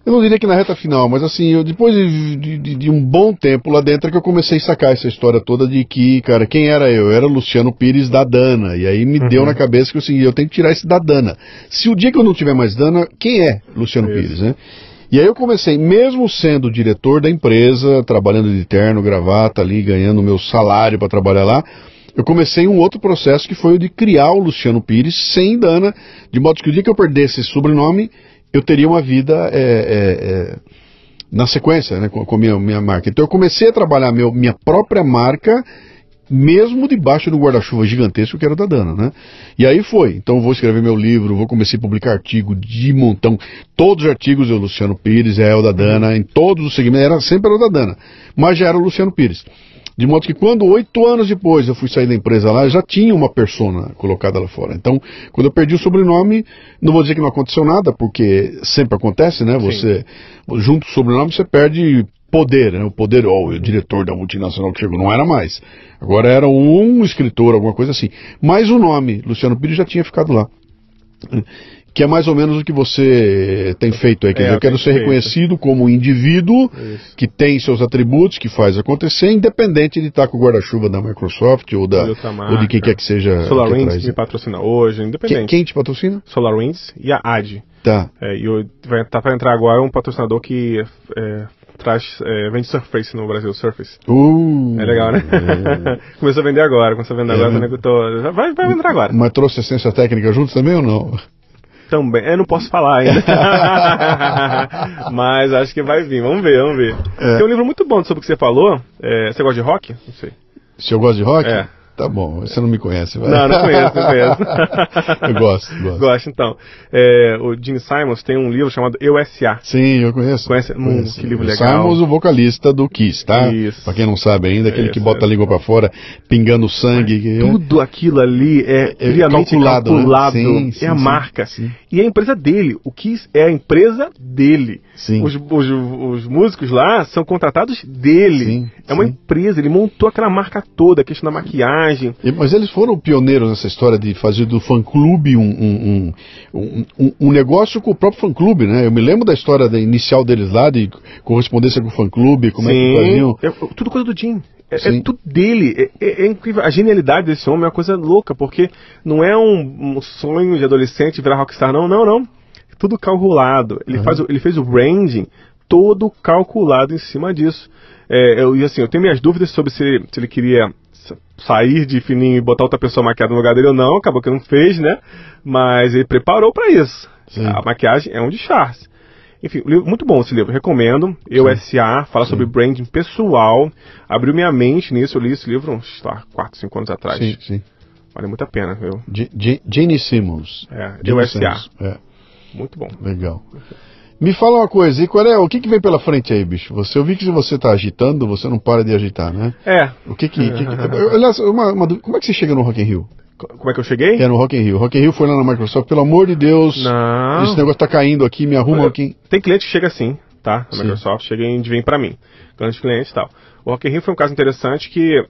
eu não diria que na reta final, mas assim, depois de um bom tempo lá dentro é que eu comecei a sacar essa história toda de que, cara, quem era eu? Eu era Luciano Pires da Dana, e aí me deu na cabeça que assim, eu tenho que tirar esse da Dana. Se o dia que eu não tiver mais Dana, quem é Luciano Pires, né? E aí eu comecei, mesmo sendo diretor da empresa, trabalhando de terno, gravata ali, ganhando meu salário para trabalhar lá, eu comecei um outro processo que foi o de criar o Luciano Pires sem Dana, de modo que o dia que eu perdesse esse sobrenome, eu teria uma vida na sequência, né, com a minha marca. Então eu comecei a trabalhar minha própria marca, mesmo debaixo do guarda-chuva gigantesco que era da Dana, né? E aí foi. Então eu vou escrever meu livro, vou começar a publicar artigo de montão. Todos os artigos é o Luciano Pires, é o da Dana, em todos os segmentos, sempre era o da Dana, mas já era o Luciano Pires. De modo que quando 8 anos depois eu fui sair da empresa lá, já tinha uma persona colocada lá fora. Então, quando eu perdi o sobrenome, não vou dizer que não aconteceu nada, porque sempre acontece, né? Você, junto com o sobrenome, você perde poder, né? O poder, o diretor da multinacional que chegou, não era mais. Agora era um escritor, alguma coisa assim. Mas o nome, Luciano Pires, já tinha ficado lá. Que é mais ou menos o que você tem feito aí. Quer dizer, eu quero ser reconhecido como um indivíduo que tem seus atributos, que faz acontecer, independente de estar com o guarda-chuva da Microsoft ou de quem quer que seja. SolarWinds me patrocina hoje, independente. Quem te patrocina? SolarWinds e a AD. Tá. E tá para entrar agora um patrocinador que vende Surface no Brasil, Surface. É legal, né? Começou a vender agora, vai entrar agora. Mas trouxe assistência técnica juntos também ou não? Também, eu não posso falar ainda. Mas acho que vai vir, vamos ver. Tem um livro muito bom sobre o que você falou. Você gosta de rock? Não sei. Se eu gosto de rock? Tá bom, você não me conhece, vai. Não conheço. Eu gosto. Gosto, então. O Gene Simons tem um livro chamado Eu S.A. Sim, eu conheço. Conhece? Que livro legal. Simons, o vocalista do Kiss, tá? Isso. Pra quem não sabe ainda, aquele que bota a língua pra fora, pingando sangue. Tudo aquilo ali é friamente calculado. Né? Sim, a marca. Sim. E é a empresa dele. O Kiss é a empresa dele. Sim. Os músicos lá são contratados dele. Sim, é uma empresa, ele montou aquela marca toda, a questão da maquiagem. Mas eles foram pioneiros nessa história de fazer do fã-clube um negócio com o próprio fã-clube, né? Eu me lembro da história inicial deles lá, de correspondência com o fã-clube, como é que faziam. Tudo coisa do Jim. É tudo dele. É incrível. A genialidade desse homem é uma coisa louca, porque não é um sonho de adolescente virar rockstar, não. Tudo calculado. Ele fez o branding todo calculado em cima disso. Eu tenho minhas dúvidas sobre se ele queria sair de fininho e botar outra pessoa maquiada no lugar dele ou não. Acabou que não fez, né? Mas ele preparou para isso. Sim. A maquiagem é um de Charles. Enfim, muito bom esse livro, recomendo. Eu S.A. fala sobre branding pessoal. Abriu minha mente nisso, eu li esse livro uns 4, 5 anos atrás. Sim. Vale muito a pena, viu? Gene Simmons. Eu S.A. Muito bom. Legal. Me fala uma coisa, e o que vem pela frente aí, bicho? Eu vi que você está agitando, você não para de agitar, né? Aliás, como é que você chega no Rock in Rio? Como é que eu cheguei? No Rock in Rio. Rock in Rio foi lá na Microsoft, pelo amor de Deus. Não. Esse negócio tá caindo aqui, me arruma aqui. Tem cliente que chega assim, tá? Na Microsoft, chega e vem pra mim. Grandes clientes e tal. O Rock in Rio foi um caso interessante que,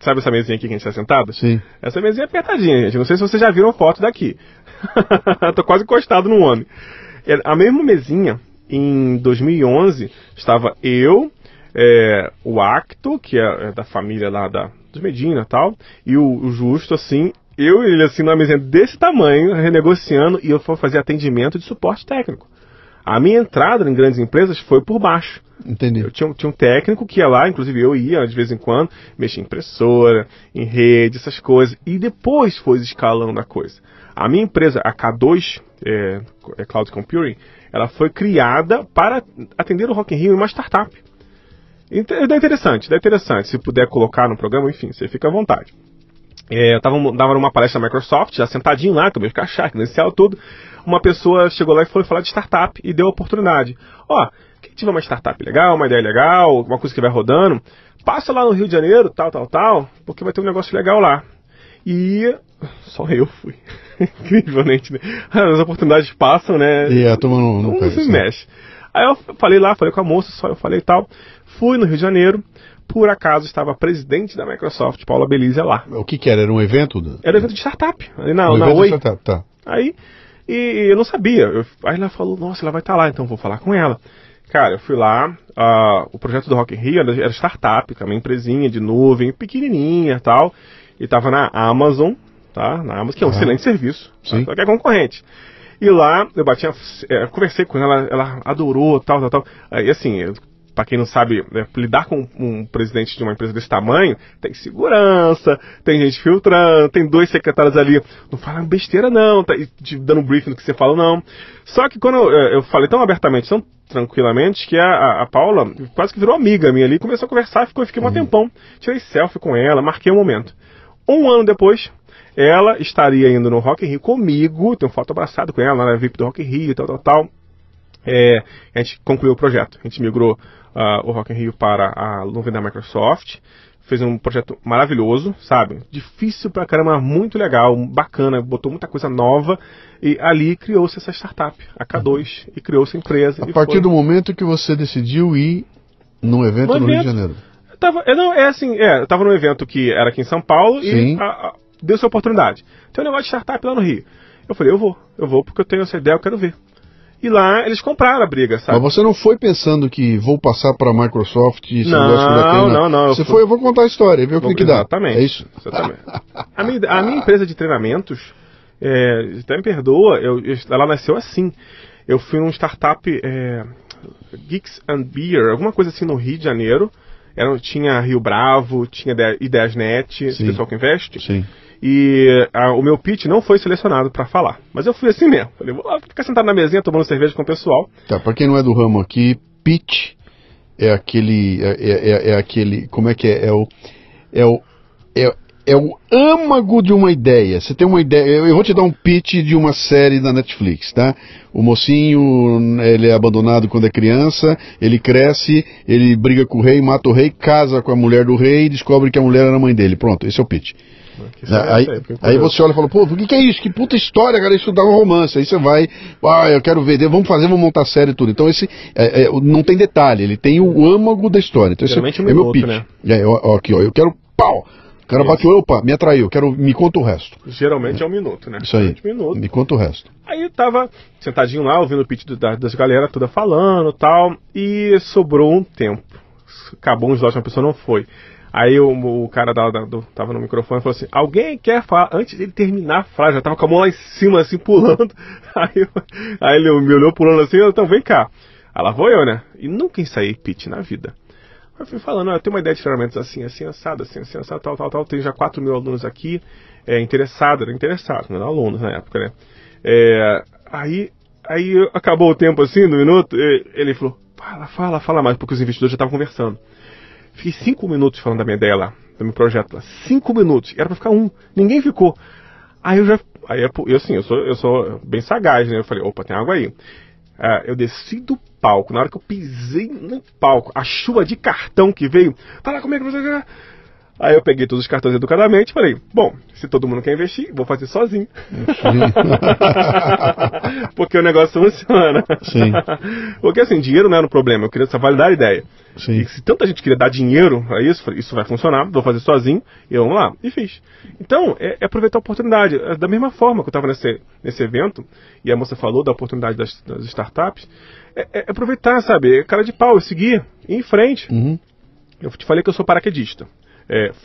sabe essa mesinha aqui que a gente tá sentado? Sim. Essa mesinha é apertadinha, gente. Não sei se vocês já viram foto daqui. Tô quase encostado no homem. A mesma mesinha, em 2011, estava eu, o Acto, que é da família lá dos Medina e tal, e o Justo, assim, eu e ele, assim, numa mesinha desse tamanho, renegociando, e eu fui fazer atendimento de suporte técnico. A minha entrada em grandes empresas foi por baixo. Entendi. Eu tinha um técnico que ia lá, inclusive eu ia de vez em quando, mexia em impressora, em rede, essas coisas, e depois foi escalando a coisa. A minha empresa, a K2, Cloud Computing, ela foi criada para atender o Rock in Rio em uma startup. Dá interessante. Se puder colocar no programa, enfim, você fica à vontade. Eu dava numa palestra da Microsoft, já sentadinho lá, com meus crachá, credencial, tudo. Uma pessoa chegou lá e foi falar de startup e deu a oportunidade. Quem tiver uma startup legal, uma ideia legal, uma coisa que vai rodando, passa lá no Rio de Janeiro, tal, porque vai ter um negócio legal lá. E só eu fui. Incrivelmente, né? As oportunidades passam, né? E a turma não se mexe. Aí eu falei com a moça, só eu falei e tal. Fui no Rio de Janeiro. Por acaso estava a presidente da Microsoft, Paula Belize, lá. O que era? Era um evento? Era um evento de startup. Ali na evento Oi. De startup, tá. Aí, e eu não sabia. Aí ela falou, nossa, ela vai estar lá, então vou falar com ela. Cara, eu fui lá, o projeto do Rock in Rio era startup, uma empresinha de nuvem, pequenininha e tal. E estava na Amazon, tá? Na Amazon, que é um excelente serviço, sim. Só que é concorrente. E lá, eu conversei com ela adorou, tal. E assim, para quem não sabe, lidar com um presidente de uma empresa desse tamanho, tem segurança, tem gente filtrando, tem 2 secretários ali, não falam besteira não, tá te dando briefing do que você fala não. Só que quando eu falei tão abertamente, tão tranquilamente, que a Paula quase que virou amiga minha ali, começou a conversar, fiquei um tempão, tirei selfie com ela, marquei um momento. 1 ano depois, ela estaria indo no Rock in Rio comigo, tenho foto abraçado com ela, na VIP do Rock in Rio, tal. A gente concluiu o projeto, a gente migrou o Rock in Rio para a nuvem da Microsoft, fez um projeto maravilhoso, sabe? Difícil pra caramba, muito legal, bacana, botou muita coisa nova, e ali criou-se essa startup, a K2, e criou-se a empresa. A partir do momento que você decidiu ir num evento no Rio de Janeiro. Eu tava num evento que era aqui em São Paulo. Sim. E deu-se a oportunidade. Tem um negócio de startup lá no Rio. Eu falei, eu vou porque eu tenho essa ideia, eu quero ver. E lá eles compraram a briga, sabe? Mas você não foi pensando que vou passar para a Microsoft e não. Você foi, eu vou contar a história e ver o que dá. Exatamente. É isso? Exatamente. A minha empresa de treinamentos, até me perdoa, ela nasceu assim. Eu fui num startup Geeks and Beer, alguma coisa assim no Rio de Janeiro. Tinha Rio Bravo, tinha Ideasnet, esse pessoal que investe. Sim. E o meu pitch não foi selecionado para falar. Mas eu fui assim mesmo. Falei, vou lá ficar sentado na mesinha tomando cerveja com o pessoal. Tá, para quem não é do ramo aqui, pitch é aquele... como é que é? É é o âmago de uma ideia. Você tem uma ideia. Eu vou te dar um pitch de uma série da Netflix, tá? O mocinho, ele é abandonado quando é criança, ele cresce, ele briga com o rei, mata o rei, casa com a mulher do rei e descobre que a mulher era a mãe dele. Pronto, esse é o pitch. Aí você olha e fala, pô, o que é isso? Que puta história, cara, isso dá um romance. Aí você vai, eu quero ver, vamos montar a série e tudo. Então esse não tem detalhe, ele tem o âmago da história. Então esse é meu pitch. Né? Aqui, ó, eu quero pau. O cara bateu, opa, me atraiu, me conta o resto. Geralmente é um minuto, né? Isso aí, me conta o resto. Aí tava sentadinho lá, ouvindo o pitch das galera toda falando e tal, e sobrou um tempo. Acabou um slot, uma pessoa não foi. Aí o cara tava no microfone e falou assim, alguém quer falar? Antes dele terminar a frase, já tava com a mão lá em cima, assim, pulando. Aí ele me olhou pulando assim, então vem cá. Aí lá vou eu, né? E nunca ensaiei pitch na vida. Eu fui falando, eu tenho uma ideia de ferramentas assim, assado, tal. Tem já 4 mil alunos aqui, era interessado, não eram alunos na época, né? Aí acabou o tempo assim, no minuto, ele falou, fala mais, porque os investidores já estavam conversando. Fiquei 5 minutos falando da minha ideia lá, do meu projeto lá. 5 minutos, era pra ficar 1, ninguém ficou. Eu sou bem sagaz, né? Eu falei, opa, tem água aí. Eu desci do palco, na hora que eu pisei no palco, a chuva de cartão que veio, fala como é que você... Aí eu peguei todos os cartões educadamente e falei, bom, se todo mundo quer investir, vou fazer sozinho. Porque o negócio funciona. Sim. Porque assim, dinheiro não era um problema, eu queria só validar a ideia. Sim. E se tanta gente queria dar dinheiro a isso, falei, isso vai funcionar, vou fazer sozinho, e vamos lá. E fiz. Então, é aproveitar a oportunidade. Da mesma forma que eu estava nesse evento, e a moça falou da oportunidade das startups, aproveitar, sabe? Cara de pau, seguir, ir em frente. Uhum. Eu te falei que eu sou paraquedista.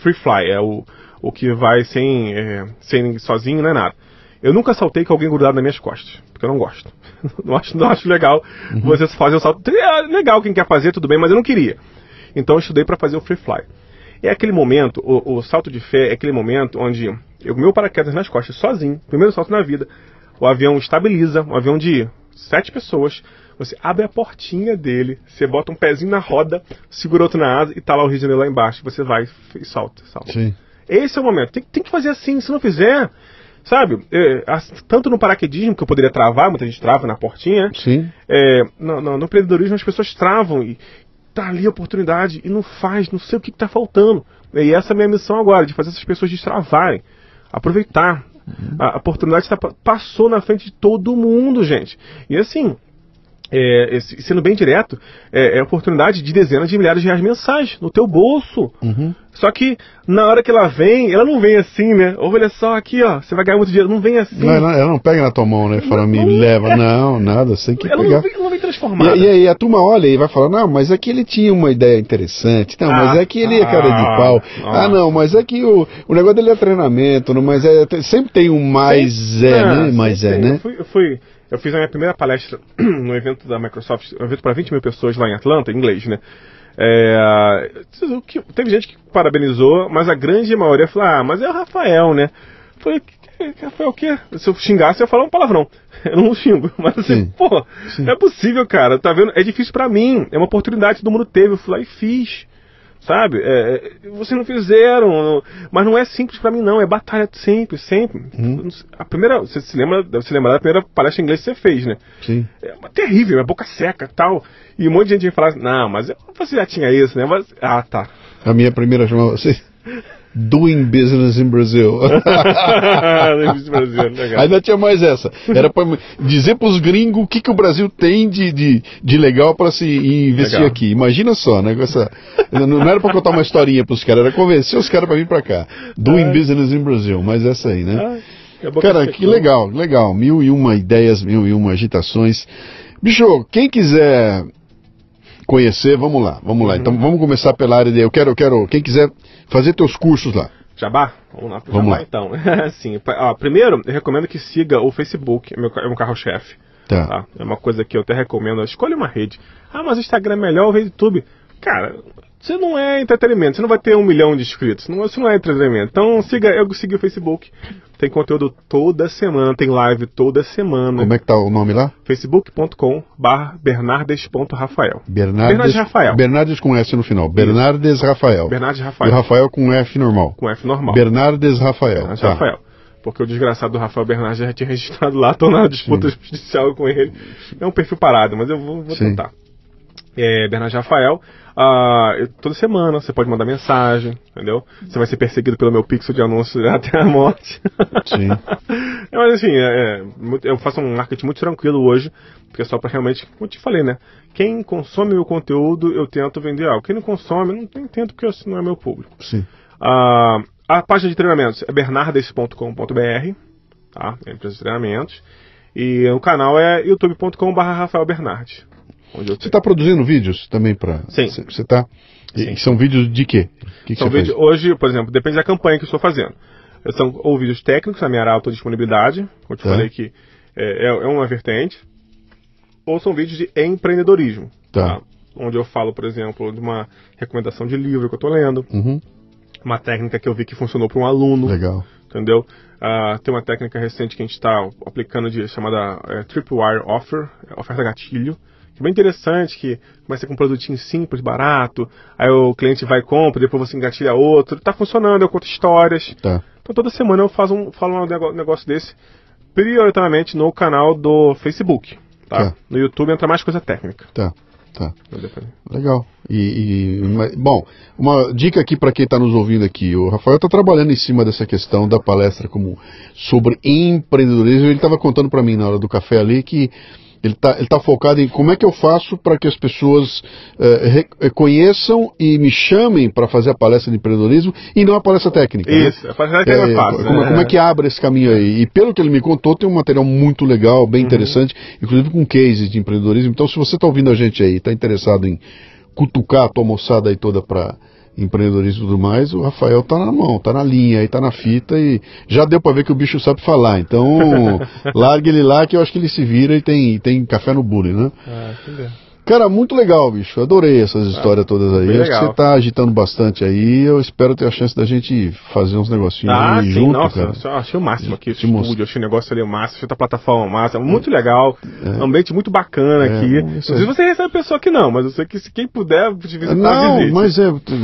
Free fly, é o que vai sem sozinho, não é nada. Eu nunca saltei com alguém grudado nas minhas costas, porque eu não gosto. não acho legal você fazer o salto. É legal quem quer fazer, tudo bem, mas eu não queria. Então eu estudei para fazer o free fly. É aquele momento, o salto de fé é aquele momento onde eu meu paraquedas nas costas, sozinho, primeiro salto na vida, o avião estabiliza, um avião de 7 pessoas, você abre a portinha dele, você bota um pezinho na roda, segura outro na asa e tá lá o Rio de Janeiro lá embaixo. Você vai e salta. Sim. Esse é o momento. Tem que fazer assim. Se não fizer, sabe? Tanto no paraquedismo, que eu poderia travar, muita gente trava na portinha. Sim. No empreendedorismo as pessoas travam e tá ali a oportunidade e não faz, não sei o que tá faltando. E essa é a minha missão agora, de fazer essas pessoas destravarem, aproveitar. A oportunidade passou na frente de todo mundo, gente. E assim... sendo bem direto, é a oportunidade de dezenas de milhares de reais mensais no teu bolso. Uhum. Só que na hora que ela não vem assim, né? Ou olha só, aqui ó, você vai ganhar muito dinheiro, não vem assim. Ela não pega na tua mão, né? Fala, me leva, não, nada, você tem que pegar. Ela não vem transformada. E aí a turma olha e vai falar, não, mas é que ele tinha uma ideia interessante, não, mas é que ele é cara de pau. Não, mas é que o negócio dele é treinamento, não, mas sempre tem um né? Eu fiz a minha primeira palestra no evento da Microsoft, um evento para 20 mil pessoas lá em Atlanta, em inglês, né? Teve gente que parabenizou, mas a grande maioria falou, mas é o Rafael, né? Falei, Rafael o quê? Se eu xingasse, eu ia falar um palavrão. Eu não xingo, mas assim, não é possível, cara, tá vendo? É difícil pra mim, é uma oportunidade que todo mundo teve, eu fui lá e fiz. Sabe? Vocês não fizeram, mas não é simples pra mim não, é batalha sempre. A primeira, você deve se lembrar da primeira palestra em inglês que você fez, né? Sim. É terrível, é boca seca e tal, e um monte de gente me fala, não, mas você já tinha isso, né? Tá. A minha primeira chamava assim, Doing Business in Brazil. Ainda tinha mais essa. Era para dizer para os gringos o que o Brasil tem de legal para se investir aqui. Imagina só, né? Não era para contar uma historinha para os caras, era convencer os caras para vir para cá. Doing Business in Brazil, mas essa aí, né? Cara, que legal. 1001 ideias, 1001 agitações. Bicho, quem quiser conhecer, vamos lá. Então vamos começar pela área de... Eu quero quem quiser fazer teus cursos lá. Jabá? Vamos lá pro Jabá então. Sim, primeiro eu recomendo que siga o Facebook, é meu carro-chefe. Tá? É uma coisa que eu até recomendo, escolha uma rede. Mas o Instagram é melhor, o YouTube. Cara, Você não é entretenimento, você não vai ter 1 milhão de inscritos, isso não é entretenimento. Então eu sigo o Facebook, tem conteúdo toda semana, tem live toda semana. Como é que tá o nome lá? facebook.com/bernardes.rafael. Bernardes Rafael. Bernardes com S no final. Bernardes Rafael. Bernardes Rafael. E o Rafael com F normal. Com F normal. Bernardes Rafael. Bernardes Rafael. Porque o desgraçado do Rafael Bernardes já tinha registrado lá, tô na disputa judicial com ele. É um perfil parado, mas eu vou tentar. Bernardes Rafael. Toda semana você pode mandar mensagem, entendeu? Você vai ser perseguido pelo meu pixel de anúncio até a morte. Sim. Mas assim, eu faço um marketing muito tranquilo hoje, porque é só para realmente, como eu te falei, né? Quem consome o conteúdo, eu tento vender algo. Quem não consome, não tento, porque não é meu público. Sim. A página de treinamentos é bernardes.com.br, tá? É empresa de treinamentos. E o canal é youtube.com/rafaelbernardes. Você está produzindo vídeos também para? Sim. Você está? E são vídeos de quê? Que são vídeos, hoje, por exemplo, depende da campanha que eu estou fazendo. São ou vídeos técnicos, na minha área autodisponibilidade, como eu te falei que é uma vertente, ou são vídeos de empreendedorismo, tá? Onde eu falo, por exemplo, de uma recomendação de livro que eu estou lendo, uma técnica que eu vi que funcionou para um aluno. Legal. Entendeu? Tem uma técnica recente que a gente está aplicando chamada Tripwire Offer, oferta gatilho. Bem interessante, que começa com um produtinho simples, barato, aí o cliente vai e compra, depois você engatilha outro, tá funcionando, eu conto histórias. Tá. Então toda semana eu falo um negócio desse, prioritariamente no canal do Facebook, tá? No YouTube entra mais coisa técnica. Tá. Legal. Bom, uma dica aqui para quem está nos ouvindo aqui, o Rafael está trabalhando em cima dessa questão da palestra sobre empreendedorismo. Ele estava contando para mim na hora do café ali que ele tá focado em como é que eu faço para que as pessoas conheçam e me chamem para fazer a palestra de empreendedorismo e não a palestra técnica. Isso, né? A palestra técnica é mais fácil. Como é que abre esse caminho aí? E pelo que ele me contou, tem um material muito legal, bem interessante, inclusive com cases de empreendedorismo. Então, se você está ouvindo a gente aí, está interessado em cutucar a tua moçada aí toda para empreendedorismo e tudo mais, o Rafael tá na mão, tá na linha, aí tá na fita e já deu pra ver que o bicho sabe falar, então largue ele lá que eu acho que ele se vira e tem café no bule, né? Entendeu. Cara, muito legal, bicho, adorei essas histórias todas aí, acho que você tá agitando bastante aí, eu espero ter a chance da gente fazer uns negocinhos aí junto, nossa, cara. Eu achei o máximo aqui, esse estúdio, achei o negócio ali o máximo, achei a plataforma massa, muito legal, ambiente muito bacana aqui, não sei se você recebe pessoa aqui não, mas eu sei que se quem puder te visitar, não, mas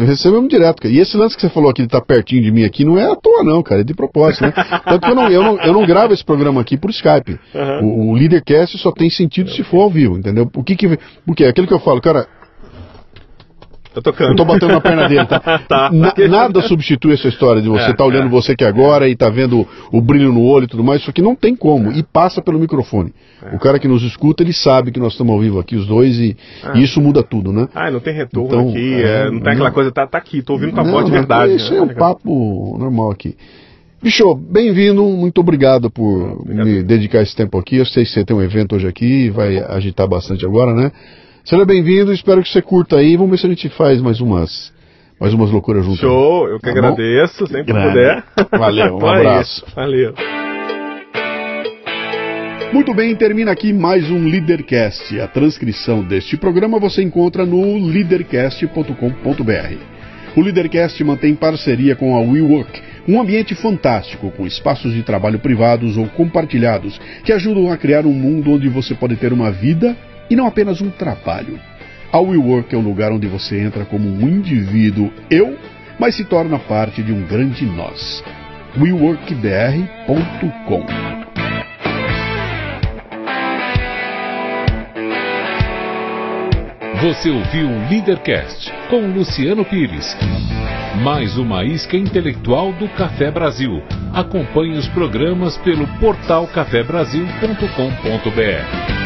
recebemos direto, cara. E esse lance que você falou aqui de estar pertinho de mim aqui, não é à toa não, cara, é de propósito, né? Tanto que eu não gravo esse programa aqui por Skype, o Leadercast só tem sentido se for ao vivo, entendeu? Porque é aquilo que eu falo, cara, tô tocando. Eu tô batendo na perna dele, tá? Nada substitui essa história de você tá olhando você aqui agora e tá vendo o brilho no olho e tudo mais, isso aqui não tem como, e passa pelo microfone. O cara que nos escuta, ele sabe que nós estamos ao vivo aqui, os dois, e isso muda tudo, né? Não tem retorno então, aqui, não tem aquela coisa, tá aqui, tô ouvindo tua voz de verdade. Isso é um papo normal aqui. Bicho, bem-vindo, muito obrigado por me dedicar esse tempo aqui, eu sei que você tem um evento hoje aqui, vai agitar bastante agora, né? Seja bem-vindo, espero que você curta aí. Vamos ver se a gente faz mais umas loucuras juntas. Show, eu que agradeço, sempre que puder. Valeu, um abraço. Valeu. Muito bem, termina aqui mais um Leadercast. A transcrição deste programa você encontra no leadercast.com.br. O Leadercast mantém parceria com a WeWork, um ambiente fantástico com espaços de trabalho privados ou compartilhados que ajudam a criar um mundo onde você pode ter uma vida e não apenas um trabalho. A WeWork é um lugar onde você entra como um indivíduo mas se torna parte de um grande nós. WeWorkBR.com. Você ouviu o Leadercast com Luciano Pires. Mais uma isca intelectual do Café Brasil. Acompanhe os programas pelo portal cafebrasil.com.br.